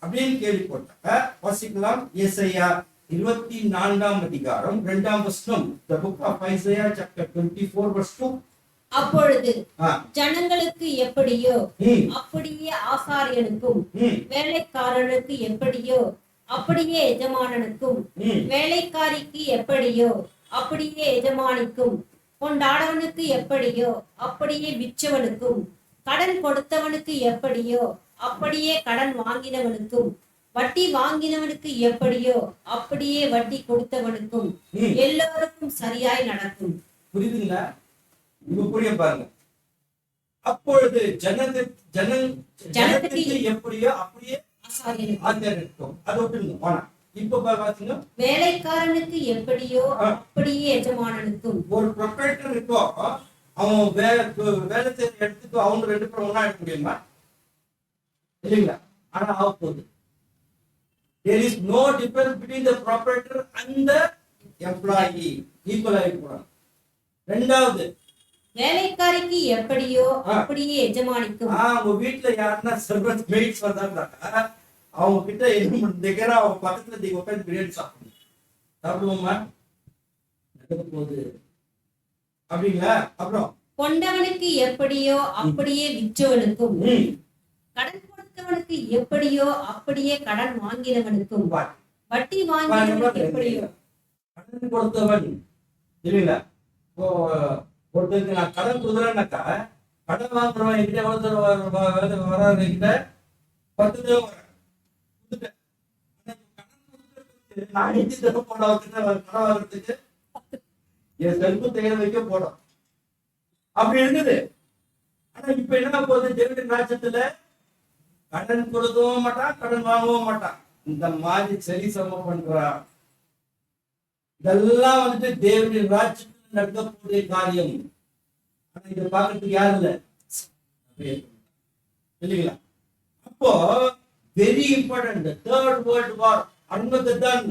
அப்படின்னு கேள்விப்பட்டாங்க. வாசிக்கலாம். ஏசாயா 24ஆம் அதிகாரம் 2ஆம் வசனம். The book of Isaiah chapter 24 verse 2. அப்பொழுது ஆ, ஜனங்களுக்கு எப்படியோ ம், அப்படியே ஆசாரியனுக்கும் ம், வேலைக்காரனுக்கு எப்படியோ அப்படியே எஜமானனுக்கும் ம். வேலைக்காரிக்கு எப்படியோ அப்படியே எஜமானிக்கும் கொண்டாடவனுக்கு எப்படியோ அப்படியே விற்றவனுக்கும் கடன் கொடுத்தவனுக்கு எப்படியோ அப்படியே கடன் வாங்கினவனுக்கும் வட்டி வாங்கினவனுக்கு எப்படியோ அப்படியே வட்டி கொடுத்தவனுக்கும் ம். எல்லோருக்கும் சரியாய் நடக்கும். புரியுதுங்களா? இப்ப புரிய பாருங்க. அப்பொழுது ஜனத்துக்கு எப்படியோ அப்படியே ஆசாரியனுக்கு ஆச்சரியம் இருக்கும். அதை விட்டுருங்க. ஆனா இப்ப பாத்தீங்கன்னா வேலைக்காரனுக்கு எப்படியோ அப்படியே எஜமானனுக்கும். ஒரு ப்ரொப்ரைட்டர் இருக்கோ, அவன் வேலை செய்யற இடத்துக்கு அவங்க 2 பேரும் ஒண்ணா இருக்க முடியுமா? இல்லைங்களா? ஆனா ஆக போகுது. There is no difference between the proprietor and the employee. Equal ஆகிக்கூடாது. ரெண்டாவது, வேலைக்காரிக்கு எப்படியோ அப்படியே எஜமானிக்கும். உங்க வீட்டுல யாருன்னா சர்வன்ட் மெய்ட்ஸ் வந்தாங்க, அவங்க கிட்ட என்ன நிகரா அவங்க பக்கத்துல நீங்க உட்காந்து பிரியாணி சாப்பிடணும். சாப்பிடுவோமா? நடக்க போகுது அப்படிங்களா? அப்புறம் கொண்டவனுக்கு எப்படியோ அப்படியே விற்றவனுக்கும் ம், கடன் கொடுத்தவனுக்கு எப்படியோ அப்படியே கடன் வாங்கினவனுக்கும் பாரு. வட்டி வாங்கினவனுக்கு எப்படியோ. கடன் கொடுத்தவன் இல்லைங்களா? இப்போ ஒருத்தருக்கு நான் கடன் கொடுக்குறேன்னாக்கா, கடன் வாங்குறவன் என்கிட்ட எவ்வளவு தூரம் வராது? என்கிட்ட 10 தடவை வர கொடுத்துட்டேன். ஆனா இப்ப கடன் கொடுக்கறதுக்கு நான் 5 தடவை போட கடன் வாங்குறதுக்கு என் செல்பு தேட வைக்க போடும். அப்படி இருக்குது. ஆனா இப்ப என்ன போகுது? தேவனுடைய ராஜ்யத்துல கடன் கொடுக்கவும் மாட்டான், கடன் வாங்கவும் மாட்டான். இந்த மாதிரி சரி சமம் பண்றான். இதெல்லாம் வந்துட்டு தேவனுடைய ராஜ்யத்தில் நடக்கக்கூடிய காரியம். ஆனா இதை பார்க்கறதுக்கு யாரும் இல்ல, இல்லைங்களா? அப்போ very important third world war அன்பதுதான்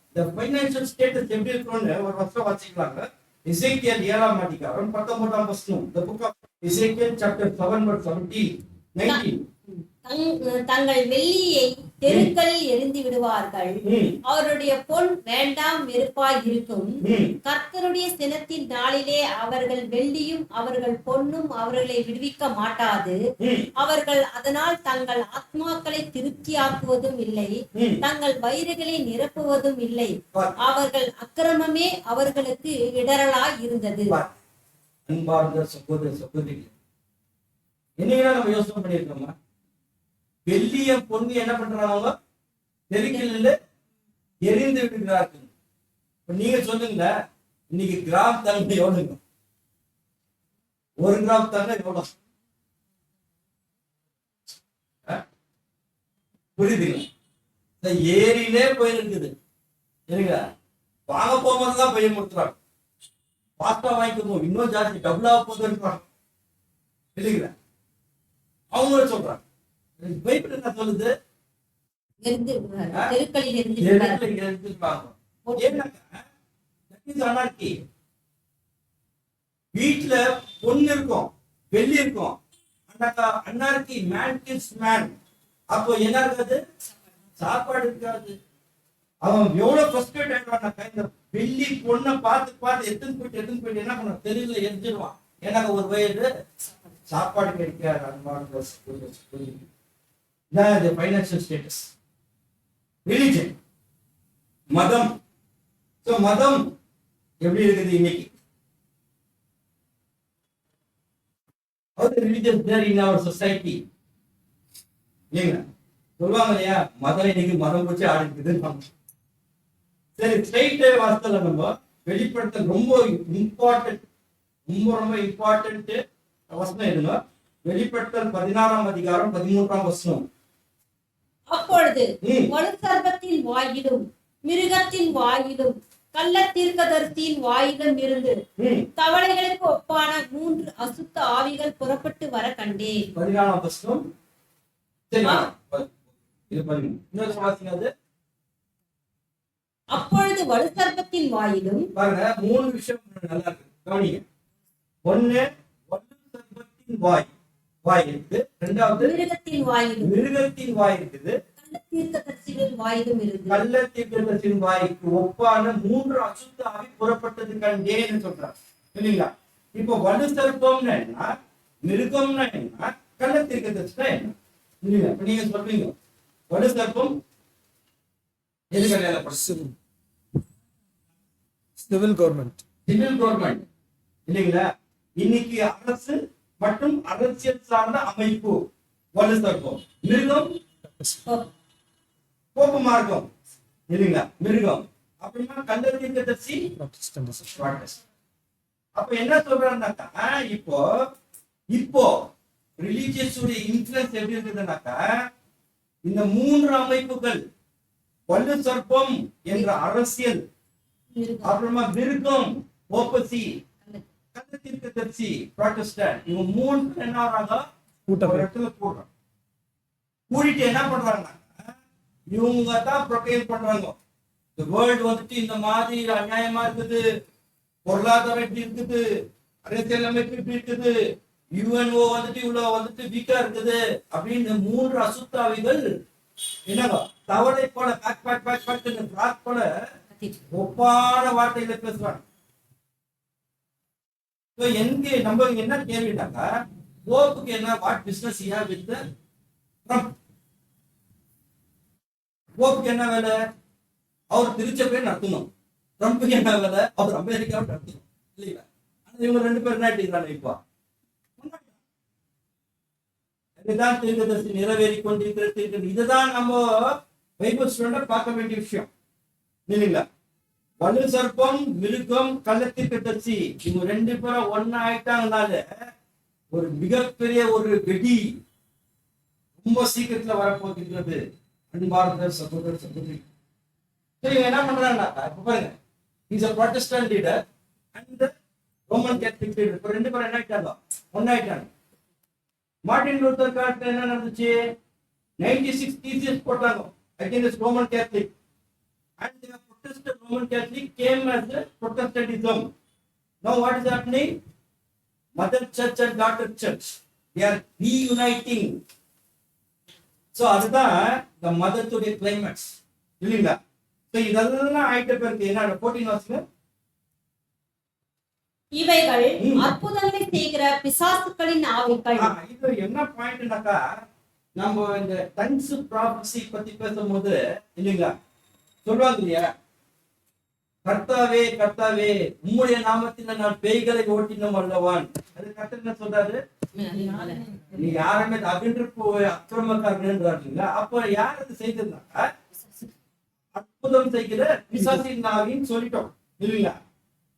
இந்த பைனான்சியல் ஸ்டேட்டஸ் எப்படி இருக்கும்னு ஒரு வருஷம் வச்சுக்கலாங்க. எசேக்கியேல் 7ஆம் அதிகாரம் 19ஆம் வசனம். The book of Ezekiel chapter 7 verse 17 19. தங்கள் வெள்ளியை தெருக்களில் எரிந்து விடுவார்கள். ம், அவருடைய பொன் வேண்டாம் வெறுப்பாய் இருக்கும். ம், கர்த்தருடைய சினத்தின் நாளிலே அவர்கள் வெள்ளியும் அவர்கள் பொன்னும் அவர்களை விடுவிக்க மாட்டாது. ம், அவர்கள் அதனால் தங்கள் ஆத்மாக்களை திருப்தியாக்குவதும் இல்லை, ம். தங்கள் வயிறுகளை நிரப்புவதும் இல்லை. பார். அவர்கள் அக்கிரமமே அவர்களுக்கு இடரலாய் இருந்தது. பார். அன்பார்ந்த சகோதர சகோதரிகள், என்னையா நம்ம யோசனை பண்ணியிருக்கோமா? வெள்ளிய பொண்ணு என்ன பண்றாங்க? தெருக்கில் எரிந்து விடுகிறார்கள். இப்ப நீங்க சொல்லுங்க, இன்னைக்கு கிராம் தங்கம் எவ்வளவுங்க? 1 கிராம் தங்கம் எவ்வளவு? புரியுதுங்களா? ஏரியிலே போயிருக்குது. சரிங்களா? வாங்க போகும்போதுதான் பையன் கொடுத்துறாங்க. பாஸ்டா வாங்கிக்கணும், இன்னும் ஜாஸ்தி டபுளா போதுன்றாங்க. இல்லைங்களா? அவங்களும் சொல்றாங்க. பைபிள் என்ன சொல்லுது? எரிந்து விடுவார்கள். தெருக்களில் எரிந்து விடுவார்கள். வீட்டுல பொண்ணு இருக்கும், வெள்ளி இருக்கும். அன்னார்கி மேன் கில்ஸ் மேன். அப்போ என்ன இருக்காது? சாப்பாடு இருக்காது. அவன் எவ்வளவு ஃப்ரஸ்ட்ரேட் ஆயிடுவான்னாக்கா, இந்த வெள்ளி பொண்ணை பார்த்து எத்தனை போயிட்டு என்ன பண்ண தெரியல எரிஞ்சிடுவான். எனக்கு ஒரு வயது சாப்பாடு கிடைக்காது. அன்பான ஃபைனான்சியல் ஸ்டேட்டஸ், ரிலிஜன், மதம். மதம் எப்படி இருக்குது இன்னைக்கு? Religion there in our society. இல்லைங்களா? சொல்லுவாங்க இல்லையா, மதம் இன்னைக்கு மதம் வச்சு ஆடிக்குதுன்னு. சரி, ஸ்ட்ரைட் வார்த்தையில நம்ம வெளிப்படுத்தல் ரொம்ப இம்பார்ட்டன்ட், ரொம்ப இம்பார்ட்டன்ட் வசனம் எதுனா வெளிப்படுத்தல் 16ஆம் அதிகாரம் 13ஆம் வசனம். அப்பொழுது வலுசர்ப்பத்தின் வாயிலும் மிருகத்தின் வாயிலும் கள்ள தீர்க்கதரிசியின் வாயிலும் இருந்து தவளைகளுக்கு ஒப்பான 3 அசுத்த ஆவிகள் புறப்பட்டு வர கண்டேன். 14ஆம் வசனம். சரி, இது பாருங்க. இன்னொரு வாசிங்க அது. அப்பொழுது வலுசர்ப்பத்தின் வாயிலும் பாருங்க, 3 விஷயம் நல்லா இருக்கு, கவனிங்க. ஒண்ணு, வலுசர்ப்பத்தின் வாய் இருக்குது. இரண்டாவது, மிருகத்தின் வாயிலும் மிருகத்தின் வாய் இருக்குது. தீர்க்கதரிசிகளின் வாயிலும் இருந்து கள்ள தீர்க்கதரிசியின் வாய்க்கு ஒப்பான 3 அசுத்த ஆவி புறப்பட்டது கண்டேன்னு சொல்றார் இல்லைங்களா? இப்போ வலு சர்ப்பம்னா என்ன, மிருகம்னா என்ன, கள்ள தீர்க்கதரிசினா என்ன இல்லைங்களா? இப்ப நீங்க சொல்றீங்க வலு சர்ப்பம் எது கல்யாணம் Civil government. சிவில் கவர்மெண்ட் இல்லைங்களா? இன்னைக்கு அரசு மற்றும் அரசியல் சார்ந்த அமைப்பு வலு சர்ப்பம். மிருகம் கோப்பு மார்க்கம் இல்லைங்களா? மிருகம். அப்படின்னா கள்ள தீர்க்கதரிசி Protestantism. Protestant. அப்ப என்ன சொல்றாருனாக்கா, இப்போ இப்போ ரிலீஜியஸ் உடைய இன்ஃப்ளூயன்ஸ் எப்படி இருக்குதுன்னாக்கா, இந்த 3 அமைப்புகள் வலு சர்ப்பம் என்ற அரசியல், அப்புறமா மிருகம் ஓப்பசி, கள்ள தீர்க்கதரிசி புராட்டஸ்டன்ட், இவங்க 3 பேர் என்ன ஆறாங்க ஒரு இடத்துல கூடுறாங்க. கூடிட்டு என்ன பண்றாங்கன்னா, இவங்க தான் ப்ரொக்ளைம் பண்றாங்க இந்த வேர்ல்டு வந்துட்டு இந்த மாதிரி அநியாயமா இருக்குது, பொருளாதாரம் எப்படி இருக்குது, அரசியல் அமைப்பு எப்படி இருக்குது, யுஎன்ஓ வந்துட்டு இவ்வளவு வந்துட்டு வீக்கா இருக்குது அப்படின்னு 3 அசுத்தாவிகள் என்னவா தவளை போல பேக் பேக் பேக் பேக் பிளாக் போல ஒப்பான வார்த்தையில பேசுறாங்க. எங்க நம்ம என்ன கேள்விட்டாக்கா, போப்புக்கு என்ன what business ya with Trump? போப்புக்கு என்ன வேலை? அவர் திருச்சபையை நடத்தணும். ட்ரம்ப்புக்கு என்ன வேலை? அவர் அமெரிக்காவை நடத்தணும் இல்லைங்களா? ஆனா இவங்க 2 பேரும் என்ன ஆயிட்டாங்க இப்போ? இதுதான் தீர்க்கதரிசி நிறைவேறி கொண்டிருக்கிறது. இதுதான் நம்ம பைபிள் ஸ்டூடெண்ட் பார்க்க வேண்டிய விஷயம் இல்லைங்களா? வலு சர்ப்பம், மிருகம், கள்ள தீர்க்கதரிசி இவங்க 2 பேரும் ஒன்னா ஆயிட்டாங்கனால ஒரு மிகப்பெரிய ஒரு வெடி ரொம்ப சீக்கிரத்துல வரப்போகிறது. அன்பார்ந்த சகோதர சகோதரி, இவங்க என்ன பண்றாங்கன்னாக்கா, இப்ப பாருங்க, is a Protestant leader and Roman Catholic leader. இப்ப 2 பேரும் என்ன ஆயிட்டாங்க? ஒன்னாயிட்டாங்க. மார்ட்டின் லூத்தர் காலத்துல என்ன நடந்துச்சு? 96 theses போட்டாங்க against Roman Catholic, and the Protestant Roman Catholic came as a Protestantism. Now what is happening? Mother Church and Daughter Church, they are reuniting. So அதுதான் the mother to the climax இல்லைங்களா? So இதெல்லாம் ஆயிட்ட பிறகு என்ன 14 வருஷம் இவைகள் அற்புதங்களை செய்கிற பிசாசுக்களின் ஆவிகள். இது என்ன பாயிண்ட்னாக்கா, நம்ம இந்த டங்ஸ் ப்ராபசி பத்தி பேசும்போது இல்லைங்களா சொல்லுவாங்க இல்லையா, கர்த்தாவே கர்த்தாவே உம்முடைய நாமத்தில் நான் பேய்களை ஓட்டினோம் அல்லவான். அது கர்த்தர் என்ன சொல்றாரு? நீ யாருமே அகன்று போய் அக்கிரமக்காரன்றாருங்களா? அப்ப யார் அது செய்திருந்தாங்க? அற்புதம் செய்கிற பிசாசின் ஆவின்னு சொல்லிட்டோம் இல்லைங்களா?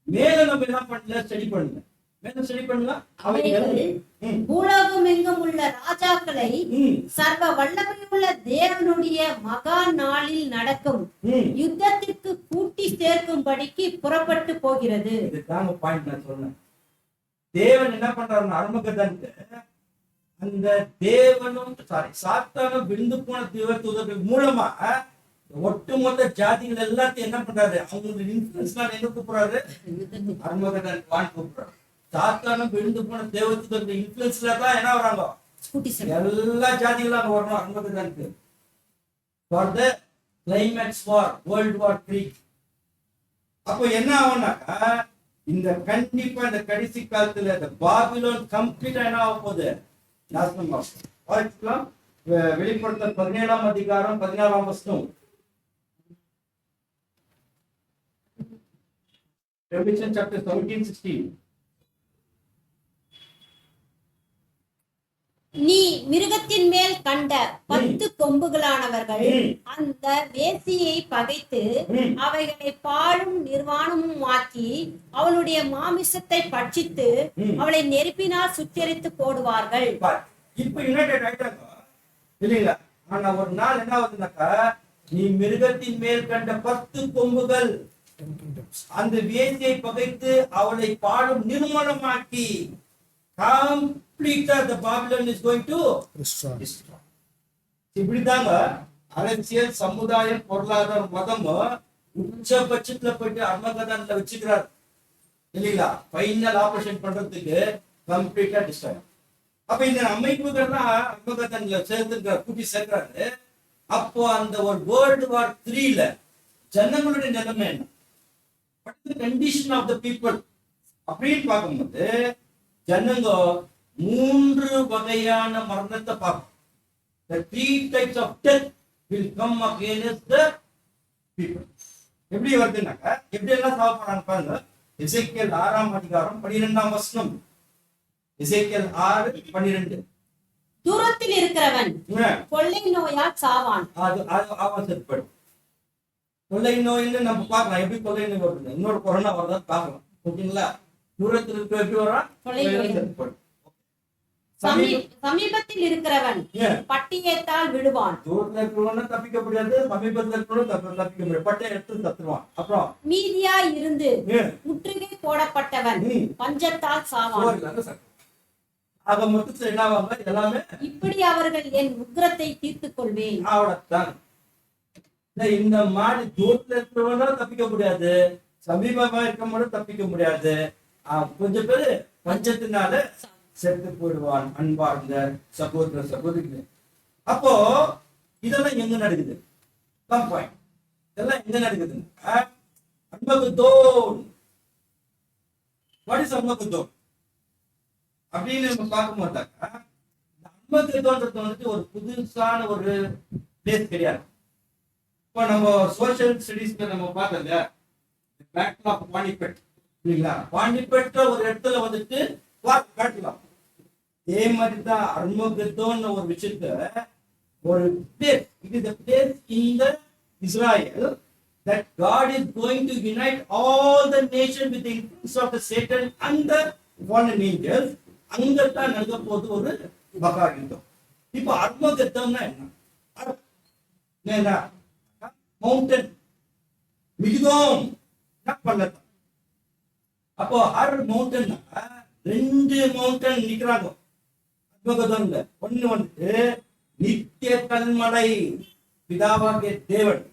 மேல நம்ம என்ன பண்ணல, ஸ்டடி பண்ணல. மேல ஸ்டடி பண்ணலாம். அவைகள் பூலோகம் எங்கும் உள்ள ராஜாக்களை சர்வ வல்லமையுள்ள தேவனுடைய மகா நாளில் நடக்கும் யுத்தத்திற்கு கூட்டி சேர்க்கும்படிக்கு புறப்பட்டு போகிறது. இதுதாங்க பாயிண்ட் நான் சொன்னேன். தேவன் என்ன பண்றாருன்னா, அருமகதனுக்கு அந்த தேவனும் சாத்தானும் விழுந்து போன தூதர்கள் மூலமா ஒட்டுமொத்த ஜாதிகள் எல்லாத்தையும் என்ன பண்றாரு, அவங்களுக்கு இன்ஃபுளுன்ஸ் எங்க கூப்பிடுறாரு? அருமகதன் வான் கூப்பிடுறாரு. சாத்தானும் விழுந்து போன தேவதூதர்கள் இன்ஃபுளுன்ஸ்ல தான் என்ன வராங்க, எல்லா ஜாதிகளும் அங்க வரணும் அருமகதனுக்கு. For the climax war, world war 3. அப்போ என்ன ஆகும்னாக்கா, இந்த கண்டிப்பா இந்த கடைசி காலத்துல இந்த பாபிலோன் கம்ப்ளீட்டா என்ன ஆக போகுது, நாசனம் ஆகும். பார்க்கலாம் வெளிப்படுத்தல் 17ஆம் அதிகாரம் 16ஆம் வசனம். Revelation chapter 17-16. நீ மிருகத்தின் மேல் கண்ட 10 கொம்புகளானவர்கள் அந்த வேசியை பகைத்து அவைகளை பாழும் நிர்வாணமும் ஆக்கி அவளுடைய மாமிசத்தை பட்சித்து அவளை நெருப்பினால் சுட்டெரித்து போடுவார்கள். இப்ப யுனைடெட் ஆயிட்டாங்க இல்லைங்களா? ஆனா ஒரு நாள் என்ன ஆகுதுனாக்கா, நீ மிருகத்தின் மேல் கண்ட 10 கொம்புகள் அந்த வேசியை பகைத்து அவளை பாழும் நிர்மூலமாக்கி completely the Babylon is going to destroy. இப்படிதாங்க அரசியல், சமுதாயம், பொருளாதார, மதம் உச்சபட்சத்துல போயிட்டு அர்மகதன்ல வச்சுக்கிறார் இல்லைங்களா? ஃபைனல் ஆபரேஷன் பண்றதுக்கு கம்ப்ளீட்டா டிஸ்ட்ராய். அப்ப இந்த அமைப்புகள்லாம் அர்மகதன்ல சேர்த்துக்கிறார், கூட்டி சேர்க்கிறாரு. அப்போ அந்த ஒரு வேர்ல்டு வார் 3ல ஜனங்களுடைய நிலைமை என்ன? What is the condition of the people? அப்படின்னு பார்க்கும்போது ஜனங்க 3 வகையான மரணத்தை பார்க்கும். The 3 types of death will come against the people. எப்படி வருதுன்னாக்கா எப்படி எல்லாம் சாவ போறாங்க பாருங்க. எசேக்கியேல் 6ஆம் அதிகாரம் 12ஆம் வசனம். எசேக்கியேல் 6:12. தூரத்தில் இருக்கிறவன் கொள்ளை நோயால் சாவான். அது அவசரப்படும். கொள்ளை நோய்னு நம்ம பார்க்கலாம். எப்படி கொள்ளை நோய் வருது? இன்னொரு கொரோனா வருதான்னு பார்க்கலாம். ஓகேங்களா? தூரத்தில் இருக்க எப்படி வரா? கொள்ளை நோய். செத்துப்படும். சமீபத்தில் இருக்கிறவன் பட்டியத்தால் விழுவான். தூரத்துல இருக்கிறவன தப்பிக்க முடியாது, சமீபத்துல இருக்கிறவன தப்பிக்க முடியாது. பட்டை எடுத்து தத்துவான். அப்புறம் மீதியாய் இருந்து முற்றுகை போடப்பட்டவன் பஞ்சத்தால் சாவான். ஆக மொத்தத்துல என்ன ஆவாங்க? எல்லாமே இப்படி அவர்கள் என் உக்கிரத்தை தீர்த்துக் கொள்வேன். அவ்வளவுதான். இந்த மாதிரி தூரத்துல இருக்கிறவன தப்பிக்க முடியாது, சமீபமா இருக்கவன தப்பிக்க முடியாது. கொஞ்சம் பேரு பஞ்சத்தினால செத்து போயிடுவான். அன்பார்ந்த சகோதர சகோதரிகளே, அப்போ இதெல்லாம் எங்க நடக்குது? இதெல்லாம் எங்க நடக்குது? அர்மகதோன். வாட் இஸ் அர்மகதோன் அப்படின்னு நம்ம பார்க்க மாட்டாங்க. அர்மகதோன்றது வந்துட்டு ஒரு புதுசான ஒரு பிளேஸ் கிடையாது. இப்போ நம்ம சோசியல் ஸ்டடீஸ்ல நம்ம பார்த்தோம் பேட்டில் ஆஃப் பானிபட் இல்லைங்களா? பானிபட் ஒரு இடத்துல வந்துட்டு காட்டலாம். அதே மாதிரி தான் அர்மகதோன் ஒரு விஷயத்த ஒரு place. It is a place in the Israel that God is going to unite all the nation with the influence of the Satan and the fallen angels. அங்கதான் நடக்க போது ஒரு மகா யுத்தம். இப்போ அர்மகதோன்னா என்ன? மவுண்டன் மிகுதோம் பள்ளத்தான். அப்போ ஹர் மவுண்டன் 2 மவுண்டன் நிக்கிறாங்க அர்மகதோன்ல. ஒண்ணு வந்துட்டு நித்திய கல்மலை பிதாவாகிய தேவன்,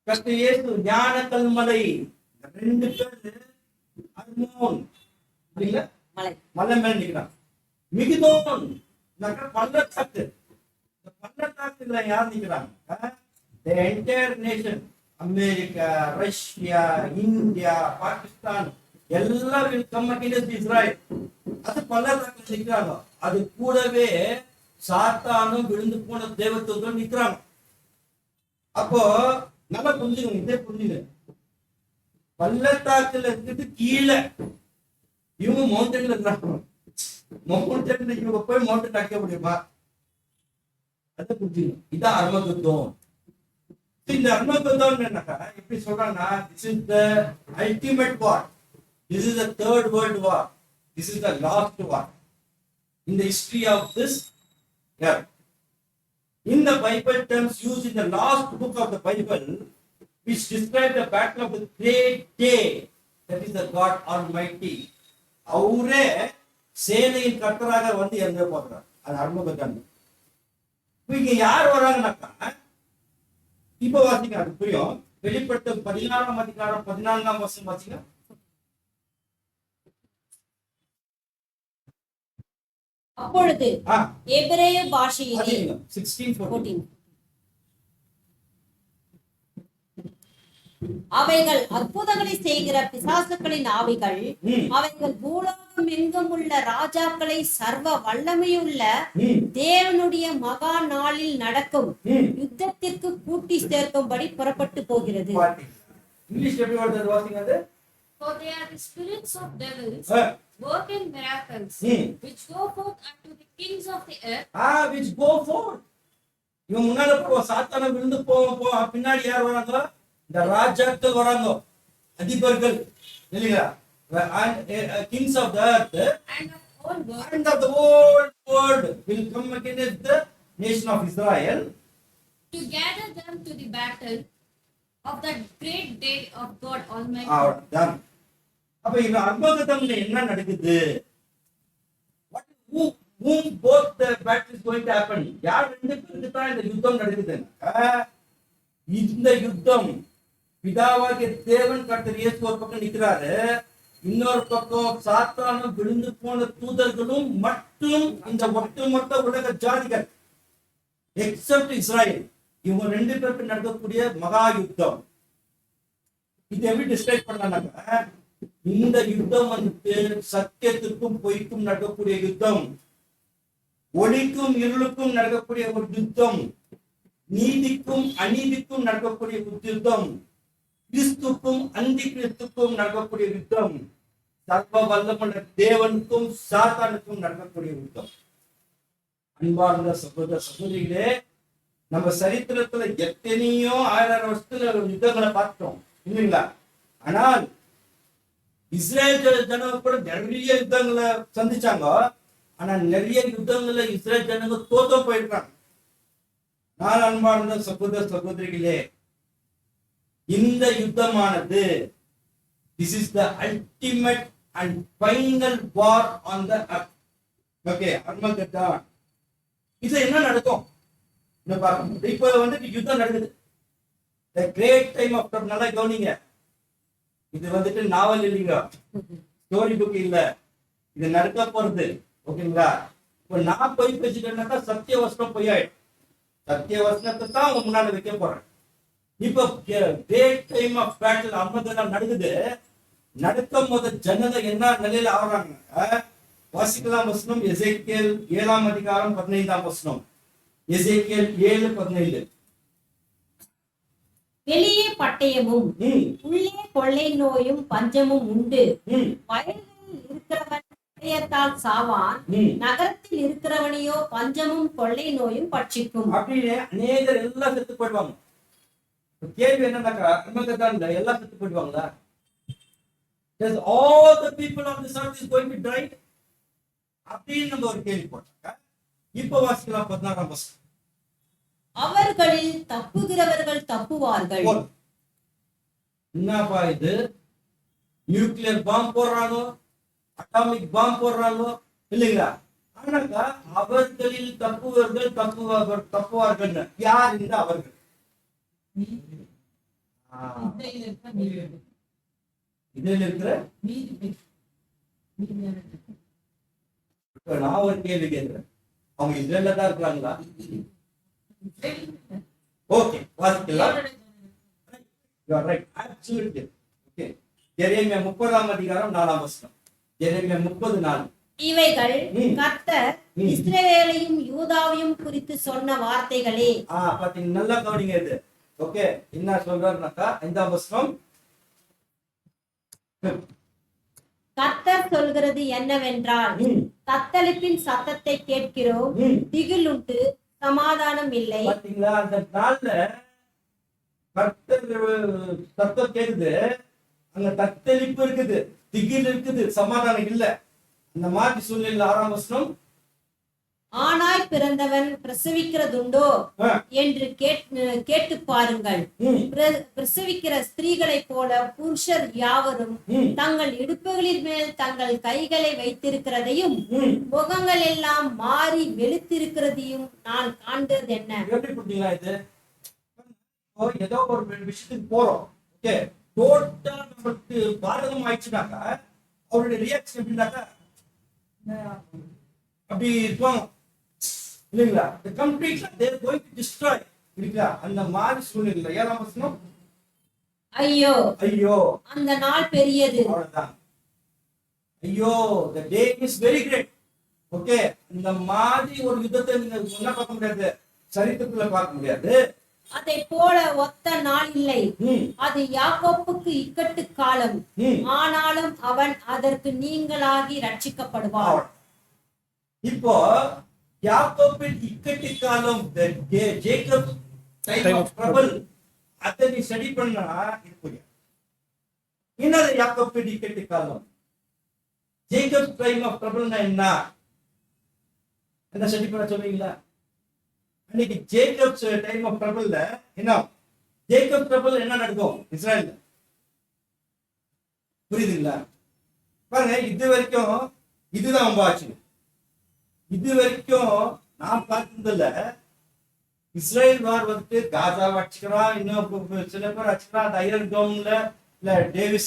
கர்த்தர் இயேசு ஞான கல்மலை. 2 பேரு அர்மோன் அப்படிங்களா மலை மேல நிக்கிறாங்க. மிகுதோன் பள்ளத்தாக்கு. பள்ளத்தாக்குல யார் நிக்கிறாங்க? The entire nation, America, Russia, India, Pakistan எல்லாம் will come against Israel. அது பள்ளத்தாக்கு நிக்கிறாங்க. அது கூடவே சாத்தானும் விழுந்து போன தேவதூதர்கள் நிக்கிறாங்க. அப்போ நல்லா புரிஞ்சுக்கணும், இதே புரிஞ்சுங்க. பள்ளத்தாக்குல இருக்கிறது கீழே, இவங்க மவுண்டன்ல இருக்கிறாங்க. மவுண்டன்ல இவங்க போய் மவுண்டன் அடிக்க முடியுமா? அதை புரிஞ்சுக்கணும். இதான் அர்மகதோன். இந்த அர்மகதோன் என்னக்கா எப்படி சொல்றாங்கன்னா, this is the ultimate war. This is the third world war. This is the last war in the history of this earth. In the Bible terms used in the last book of the Bible, which describe the battle of the great day, that is the God Almighty. அவரே சேனையின் கர்த்தராக வந்து இறங்க போகிறார். அது அர்மகதோன். இங்க யார் வராங்கன்னாக்கா, இப்ப வாசிங்க, அது புரியும். வெளிப்படுத்தும் 16ஆம் அதிகாரம் 14ஆம் வசனம் வாசிங்க. அப்பொழுது எபிரேய பாஷையிலே 16:14 அவைகள் அற்புதங்களை செய்கிற பிசாசுகளின் ஆவிகள், அவைகள் பூலோகம் எங்கும் உள்ள ராஜாக்களை சர்வ வல்லமையுள்ள தேவனுடைய மகா நாளில் நடக்கும் யுத்தத்திற்கு கூட்டி சேர்க்கும்படி புறப்பட்டு போகிறது. இங்கிலீஷ் எப்படி வருது வாசிங்க அது? For they are the spirits of devils, working miracles, which go forth unto the kings of the earth. Which go forth. இவங்க முன்னால போ சாத்தான விழுந்து போ பின்னாடி யார் வராங்க? இந்த ராஜாக்கள் வராங்க, அதிபர்கள் இல்லையா? Kings of the earth and of the whole world will come against the nation of Israel to gather them to the battle of that great day of God Almighty. அவ்வளவுதான். அப்ப இந்த அர்மகதோன்ல என்ன நடக்குது? Whom both the battle is going to happen. யார் 2 பேருக்கு தான் இந்த யுத்தம் நடக்குது? இந்த யுத்தம் பிதாவாகிய தேவன் கர்த்தர் இயேசு ஒரு பக்கம் நிற்கிறாரு, இன்னொரு பக்கம் சாத்தானும் விழுந்து போன தூதர்களும் மற்றும் இந்த ஒட்டுமொத்த உலக ஜாதிகள் எக்ஸப்ட் இஸ்ராயல் இவங்க 2 பேருக்கு நடக்கக்கூடிய மகா யுத்தம். இது எப்படி டிஸ்கிரைப் பண்ணாங்க? இந்த யுத்தம் வந்துட்டு சத்தியத்துக்கும் பொய்க்கும் நடக்கக்கூடிய யுத்தம், ஒளிக்கும் இருளுக்கும் நடக்கக்கூடிய ஒரு யுத்தம், நீதிக்கும் அநீதிக்கும் நடக்கக்கூடிய ஒரு யுத்தம், கிறிஸ்துக்கும் அந்தி கிறிஸ்துக்கும் நடக்கக்கூடிய யுத்தம், சர்வ வல்லமுள்ள தேவனுக்கும் சாத்தானுக்கும் நடக்கக்கூடிய யுத்தம். அன்பார்ந்த சகோதர சகோதரிகளே, நம்ம சரித்திரத்துல எத்தனையோ 1000 வருஷத்துல யுத்தங்களை பார்த்தோம் இல்லைங்களா? ஆனால் இஸ்ரேல் ஜனங்க கூட நிறைய யுத்தங்களை சந்திச்சாங்க. ஆனா நிறைய யுத்தங்கள்ல இஸ்ரேல் ஜனங்க தோத்தோ போயிருக்காங்க. நான் அன்பார்ந்த சகோதர சகோதரிகளே, இந்த யுத்தமானது this is the ultimate and final war on the earth. Okay, Armageddon. இது என்ன நடக்கும்? இப்ப வந்து யுத்தம் நடக்குது. The great time of trouble. நல்லா கவனிங்க. இது வந்துட்டு நாவல் இல்லைங்க, ஸ்டோரி புக் இல்ல, இது நடக்க போறது. ஓகேங்களா? இப்ப நான் போய் பேசிட்டேன்னாக்கா சத்திய வசனம் பொய்யாயிடும். சத்திய வசனத்தை தான் உங்க முன்னாடி வைக்க போறேன். இப்ப கிரேட் டைம் ஆஃப் பேட்டில் அர்மகெடான் நடக்குது. நடக்கும் போது ஜனங்க என்ன நிலையில ஆகுறாங்க? வாசிக்கலாம் வசனம், எசேக்கியேல் 7ஆம் அதிகாரம் 15ஆம் வசனம். எசேக்கியேல் 7:15. வெளியே பட்டயமும் உள்ளே கொள்ளை நோயும் பஞ்சமும் உண்டு. வயல்களில் இருக்கிறவன் பட்டயத்தால் சாவான், நகரத்தில் இருக்கிறவனையோ பஞ்சமும் கொள்ளை நோயும் பட்சிக்கும். அப்படின்னு அநேகர் எல்லாம் செத்து போயிடுவாங்க. கேள்வி என்னன்னாக்கா, அர்மகெடான்ல எல்லாம் செத்து போயிடுவாங்களா? All the people of this earth is going to die. அப்படின்னு நம்ம ஒரு கேள்வி போட்டாங்க. இப்ப வாசிக்கலாம் 16ஆம் வசனம். அவர்களில் தப்புகிறவர்கள் தப்புவார்கள். என்னப்பா இது? நியூக்ளியர் பாம்பு போடுறாங்க, அட்டாமிக் பாம்பு போடுறாங்க இல்லைங்களா? ஆனாக்கா அவர்களில் தப்புவர்கள் தப்புவார்கள். யார் இந்த அவர்கள்? இதில் இருக்கிற இப்ப நான் ஒரு கேள்வி கேட்கிறேன், அவங்க இஸ்ரேல்ல தான் இருக்கிறாங்களா? ஓகே, வாசிக்கலாம். You are right, absolutely. Okay. எரேமியா 30ஆம் அதிகாரம் 4ஆம் வசனம். எரேமியா 30:4. இவைகள் கர்த்தர் இஸ்ரவேலையும் யூதாவையும் குறித்து சொன்ன வார்த்தைகளே. பாத்தீங்க, நல்லா கவனிங்க இது. ஓகே, என்ன சொல்றாருனாக்கா 5ஆம் வசனம். கர்த்தர் சொல்கிறது என்னவென்றால், தத்தளிப்பின் சத்தத்தை கேட்கிறோம், திகிலுண்டு சமாதானம் இல்லை. பாத்தீங்களா? அந்த நாள்ல கர்த்தர் சத்தம் கேக்குது, அங்க தத்தளிப்பு இருக்குது, திகில் இருக்குது, சமாதானம் இல்ல. அந்த மாதிரி சூழ்நிலை 6ஆம் வசனம். ஆனாய் பிறந்தவன் பிரசவிக்கிறதுண்டோ என்று கேட்டு பாருங்கள். பிரசவிக்கிற ஸ்திரீகளைப் போல புருஷர் யாவரும் தங்கள் இடுப்புகளின் மேல் தங்கள் கைகளை வைத்திருக்கிறதையும் முகங்கள் எல்லாம் மாறி வெளுத்திருக்கிறதையும் நான் காண்கிறது என்ன? எப்படி புரியுங்களா? இது ஏதோ ஒரு விஷயத்துக்கு போறோம், ஓகே, டோட்டலா நமக்கு பாதகம் ஆயிடுச்சுனாக்கா அவருடைய ரியாக்ஷன் எப்படின்னாக்கா அப்படி இருப்பாங்க இல்லைங்களா? கம்ப்ளீட்லா they are going to destroy இல்லைங்களா? அந்த மாதிரி சூழ்நிலை 7ஆம் வசனம். ஐயோ ஐயோ, அந்த நாள் பெரியது. அவ்வளவுதான். ஐயோ, the day is very great. Okay, இந்த மாதிரி ஒரு யுத்தத்தை நீங்க என்ன பார்க்க முடியாது, சரித்திரத்துல பார்க்க முடியாது. அதை போல ஒத்த நாள் இல்லை. அது யாக்கோப்புக்கு இக்கட்டு காலம், ஆனாலும் அவன் அதற்கு நீங்களாகி ரட்சிக்கப்படுவான். இப்போ யாக்கோபின் இக்கட்டு காலம், ஜேக்கப் டைம் ஆஃப் ட்ரபிள், அதை நீ ஸ்டடி பண்ணா இது புரியும். என்னது யாக்கோபின் இக்கட்டு காலம்? ஜேக்கப் டைம் ஆஃப் ட்ரபிள்னா என்ன ஸ்டடி பண்ண சொல்றீங்களா? அன்னைக்கு ஜேக்கப் டைம் ஆஃப் ட்ரபிள்ல என்ன, ஜேக்கப் ட்ரபிள் என்ன நடக்கும் இஸ்ரேல்ல? புரியுதுங்களா? பாருங்க, இது வரைக்கும் இதுதான் ரொம்ப ஆச்சு. இது வரைக்கும் நான் பார்த்ததில்ல இஸ்ரேல் வார் வந்துட்டு காசாவை அடிச்சுக்கிறான், இன்னும் சில பேர் அடிச்சுக்கிறான், அந்த ஐரன் டோம்ல இல்ல டேவிட்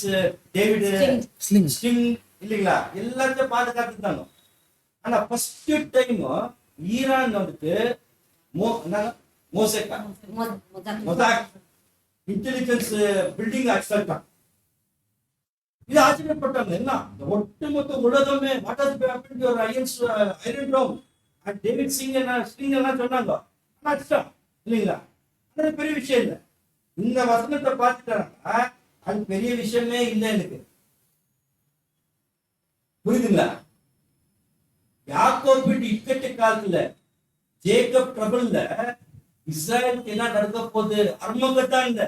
ஸ்டிங் இல்லைங்களா, எல்லாத்தையும் பாதுகாத்துட்டாங்க. ஆனா ஃபர்ஸ்ட் டைம் ஈரான் வந்துட்டு மோசேக்கா மொசாக் இன்டெலிஜென்ஸ் பில்டிங் எக்ஸ்பர்ட். இது ஆச்சரியப்பட்டாங்க. என்ன இந்த ஒட்டுமொத்த உலகமே what has happened to Iron Dome and David சிங் எல்லாம் சொன்னாங்க. ஆனா அடிச்சிட்டான் இல்லைங்களா? அது பெரிய விஷயம் இல்லை. இந்த வசனத்தை பார்த்துட்டாங்கன்னா அது பெரிய விஷயமே இல்லை எனக்கு. புரியுதுங்களா? யாக்கோபு இக்கட்டு காலத்துல ஜேக்கப் ட்ரபிள்ல இஸ்ரேலுக்கு என்ன நடக்க போகுது, அர்மகதான்ல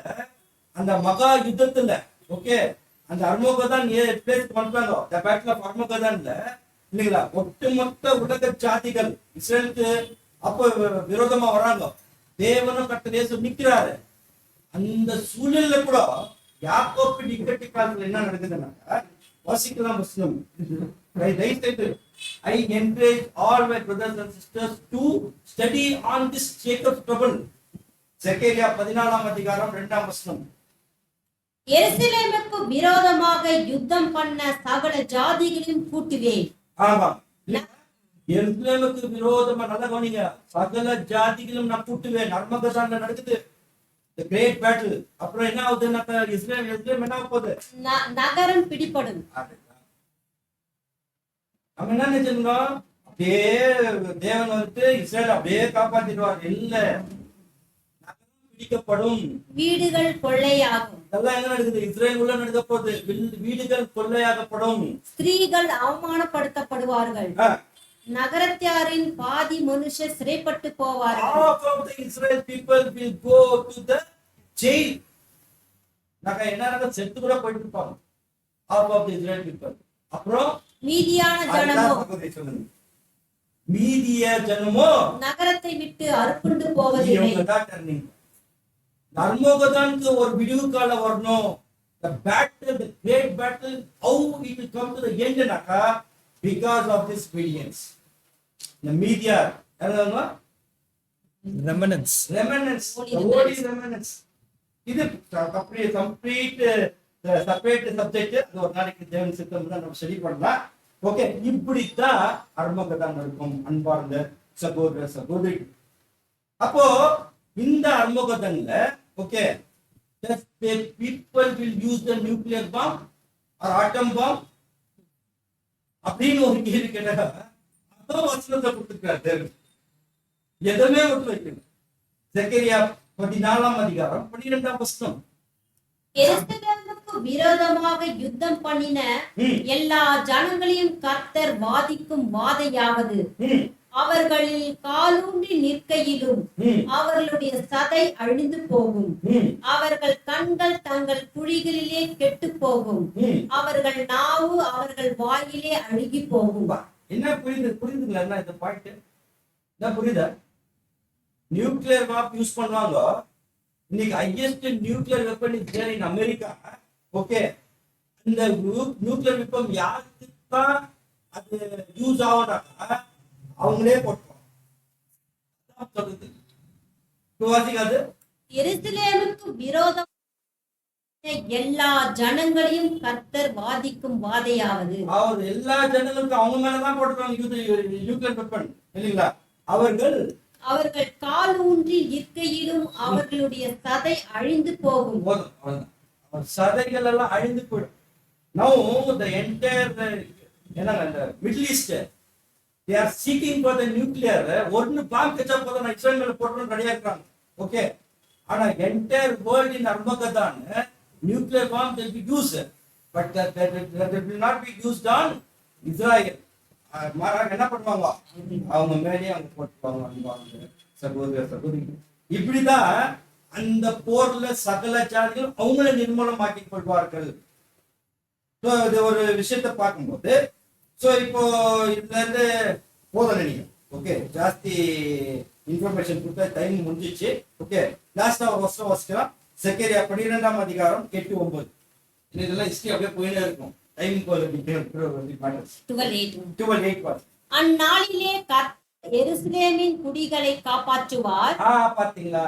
அந்த மகா யுத்தத்துல, ஓகே, அந்த அர்மகதான் பிளேஸ் பண்றாங்க, தி பேட்டில் ஆஃப் அர்மகதான்ல இல்லைங்களா? ஒட்டுமொத்த உலக ஜாதிகள் இஸ்ரேலுக்கு அப்போ விரோதமா வராங்க. தேவனும் கர்த்தர் இயேசு நிக்கிறாரு. அந்த சூழல்ல கூட யாக்கோபு இக்கட்டு காலத்துல என்ன நடக்குதுன்னாக்கா, வாசிக்கலாம் வசனம். I encourage all my brothers and sisters to study on this Jacob's trouble. Zechariah 14ஆம் அதிகாரம் 2ஆம் வசனம். எருசலேமுக்கு விரோதமாக யுத்தம் பண்ண சகல ஜாதிகளையும் கூட்டுவேன். ஆமா, எருசலேமுக்கு விரோதமா நல்லா கவனிங்க, சகல ஜாதிகளும் நான் கூட்டுவேன். அர்மகதான்ல நடக்குது the great battle. அப்புறம் என்ன ஆகுதுன்னா இஸ்ரேல் என்ன ஆக போகுது, நகரம் பிடிபடும். நம்ம என்ன நினைச்சிருந்தோம், அப்படியே தேவன் வந்துட்டு இஸ்ரேல் அப்படியே காப்பாத்திடுவார். இல்ல, நகரம் பிடிக்கப்படும், வீடுகள் கொள்ளையாகும். இதெல்லாம் எங்க நடக்குது, இஸ்ரேல் உள்ள நடக்க போகுது. வீடுகள் கொள்ளையாகப்படும், ஸ்திரீகள் அவமானப்படுத்தப்படுவார்கள், நகரத்தாரின் பாதி மனுஷர் சிறைப்பட்டு போவார்கள். half of the Israel people will go to the jail. நாங்க என்ன செத்து கூட போயிட்டு இருப்பாங்க half of the Israel people. அப்புறம் மீதியான ஜனமோ நகரத்தை விட்டு அறுப்புண்டு போவதில்லை. அர்மகதானுக்கு ஒரு விடிவு காலம் வரணும். The battle, the great battle, how it will come to the end naka because of this obedience. The media, remnants. holy remnants. இது complete செப்பரேட் சப்ஜெக்ட். அது ஒரு நாளைக்கு தேவன் சித்தம் தான் நம்ம ஸ்டடி பண்ணலாம். ஓகே, இப்படித்தான் அர்மகதான் இருக்கும் அன்பார்ந்த சகோதர சகோதரி. அப்போ இந்த அர்மகதான்ல okay, people will use the nuclear bomb or atom bomb அப்படின்னு ஒரு கேள்வி கேட்டாங்க. அதான் வசனத்தை கொடுத்துருக்காரு தேவன், எதுவுமே விட்டு வைக்கணும். செக்கரியா 14ஆம் அதிகாரம் 12ஆம் வசனம். எருசலேமுக்கு விரோதமாக யுத்தம் பண்ணின எல்லா ஜனங்களையும் கர்த்தர் வாதிக்கும் வாதையாவது, அவர்களில் காலூன்றி நிற்கையிலும் அவர்களுடைய சதை அழிந்து போகும், அவர்கள் கண்கள் தங்கள் குழிகளிலே கெட்டு போகும், அவர்கள் நாவு அவர்கள் வாயிலே அழுகி போகும். என்ன புரியுதுங்களா? என்ன இந்த பாயிண்ட் என்ன புரியுதா? நியூக்ளியர் வாப் யூஸ் பண்ணுவாங்க. இன்னைக்கு highest nuclear weapon is there in America. Okay, இந்த நியூக்ளியர் வெப்பன் யாருக்கு தான் அது யூஸ் ஆகும்னா அவங்களே போட்டுருவாங்க. எருசலேமுக்கு விரோதம் எல்லா ஜனங்களையும் கர்த்தர் வாதிக்கும் வாதையாவது, அவர் எல்லா ஜனங்களுக்கும் அவங்க மேலதான் போட்டுருவாங்க நியூக்ளியர் வெப்பன் இல்லைங்களா? அவர்கள் கால் ஊன்றி நிற்கையிலும் அவர்களுடைய சதை அழிந்து போகும். சதைகள் எல்லாம் அழிந்து போயிடும். Now the entire Middle East, they are seeking for the nuclear. ஒன்னு பாம்பு கச்சா போதும் இஸ்ரேல் மேல போடணும் ரெடியா இருக்காங்க. ஓகே, ஆனா entire world in Armageddon nuclear bomb will be used, but that will not be used on Israel. மாறாக என்ன பண்ணுவாங்க, அவங்க மேலேயே அவங்க போட்டுப்பாங்க. சகோதர சகோதரி, இப்படிதான் அந்த போர்ல சகல ஜாதிகள் அவங்கள நிர்மூலமாக்கி கொள்வார்கள். இது ஒரு விஷயத்தை பார்க்கும்போது இப்போ இதுல இருந்து போதும் நினைக்கிறேன். ஓகே, ஜாஸ்தி இன்ஃபர்மேஷன் கொடுத்த டைம் முடிஞ்சிச்சு. ஓகே, லாஸ்டா ஒரு வருஷம் வச்சுக்கலாம். செக்கரியா 12ஆம் அதிகாரம் 8-9. இதெல்லாம் ஹிஸ்டரி அப்படியே போயினே இருக்கும். அந்நாளிலே எருசலேமின் குடிகளை காப்பாற்றுவார். பாத்தீங்களா?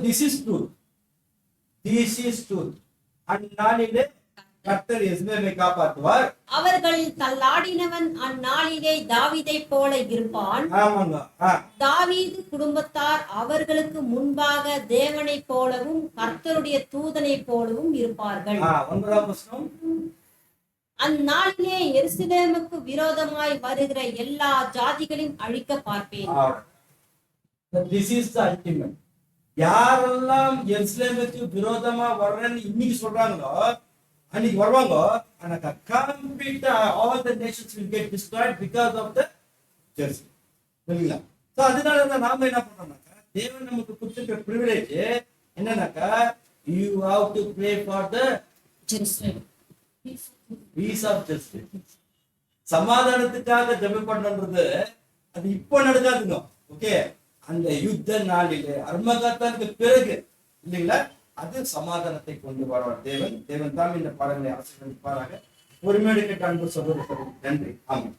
This is truth. அந்நாளிலே கர்த்தர் எருசலேமை காப்பாற்றுவார். அவர்கள் தள்ளாடினவன் அந்நாளிலே தாவீதைப் போல இருப்பான். ஆமாங்க. தாவீது குடும்பத்தார் அவர்களுக்கு முன்பாக தேவனைப் போலவும் கர்த்தருடைய தூதனைப் போலவும் இருப்பார்கள். 9ஆம் வசனம். அந்நாளிலே எருசலேமுக்கு விரோதமாய் வருகிற எல்லா ஜாதிகளையும் அழிக்க பார்ப்பேன். This is the ultimate. யாரெல்லாம் எருசலேமுக்கு விரோதமா வர்றேன்னு இன்னைக்கு சொல்றாங்களோ அன்னைக்கு வருவாங்க. ஆனா கம்ப்ளீட்டா all the nations will get destroyed because of the Jerusalem. சரிங்களா? சோ அதனால தான் நாம என்ன பண்றோம்னாக்கா தேவன் நமக்கு கொடுத்திருக்கிற privilege என்னன்னாக்கா you have to pray for the Jerusalem peace of Jerusalem. சமாதானத்துக்காக ஜெபம் பண்ணணும்ன்றது அது இப்போ நடக்காதுங்க. ஓகே, அந்த யுத்த நாளிலே அர்மகத்தானுக்கு பிறகு இல்லைங்களா, அது சமாதானத்தை கொண்டு வருவார் தேவன். தேவன் தான் இந்த பாடங்களை ஆசீர்வதிப்பாராக. பொறுமையோடு கேட்ட அன்பு சகோதரர்களே, நன்றி. ஆமாம்.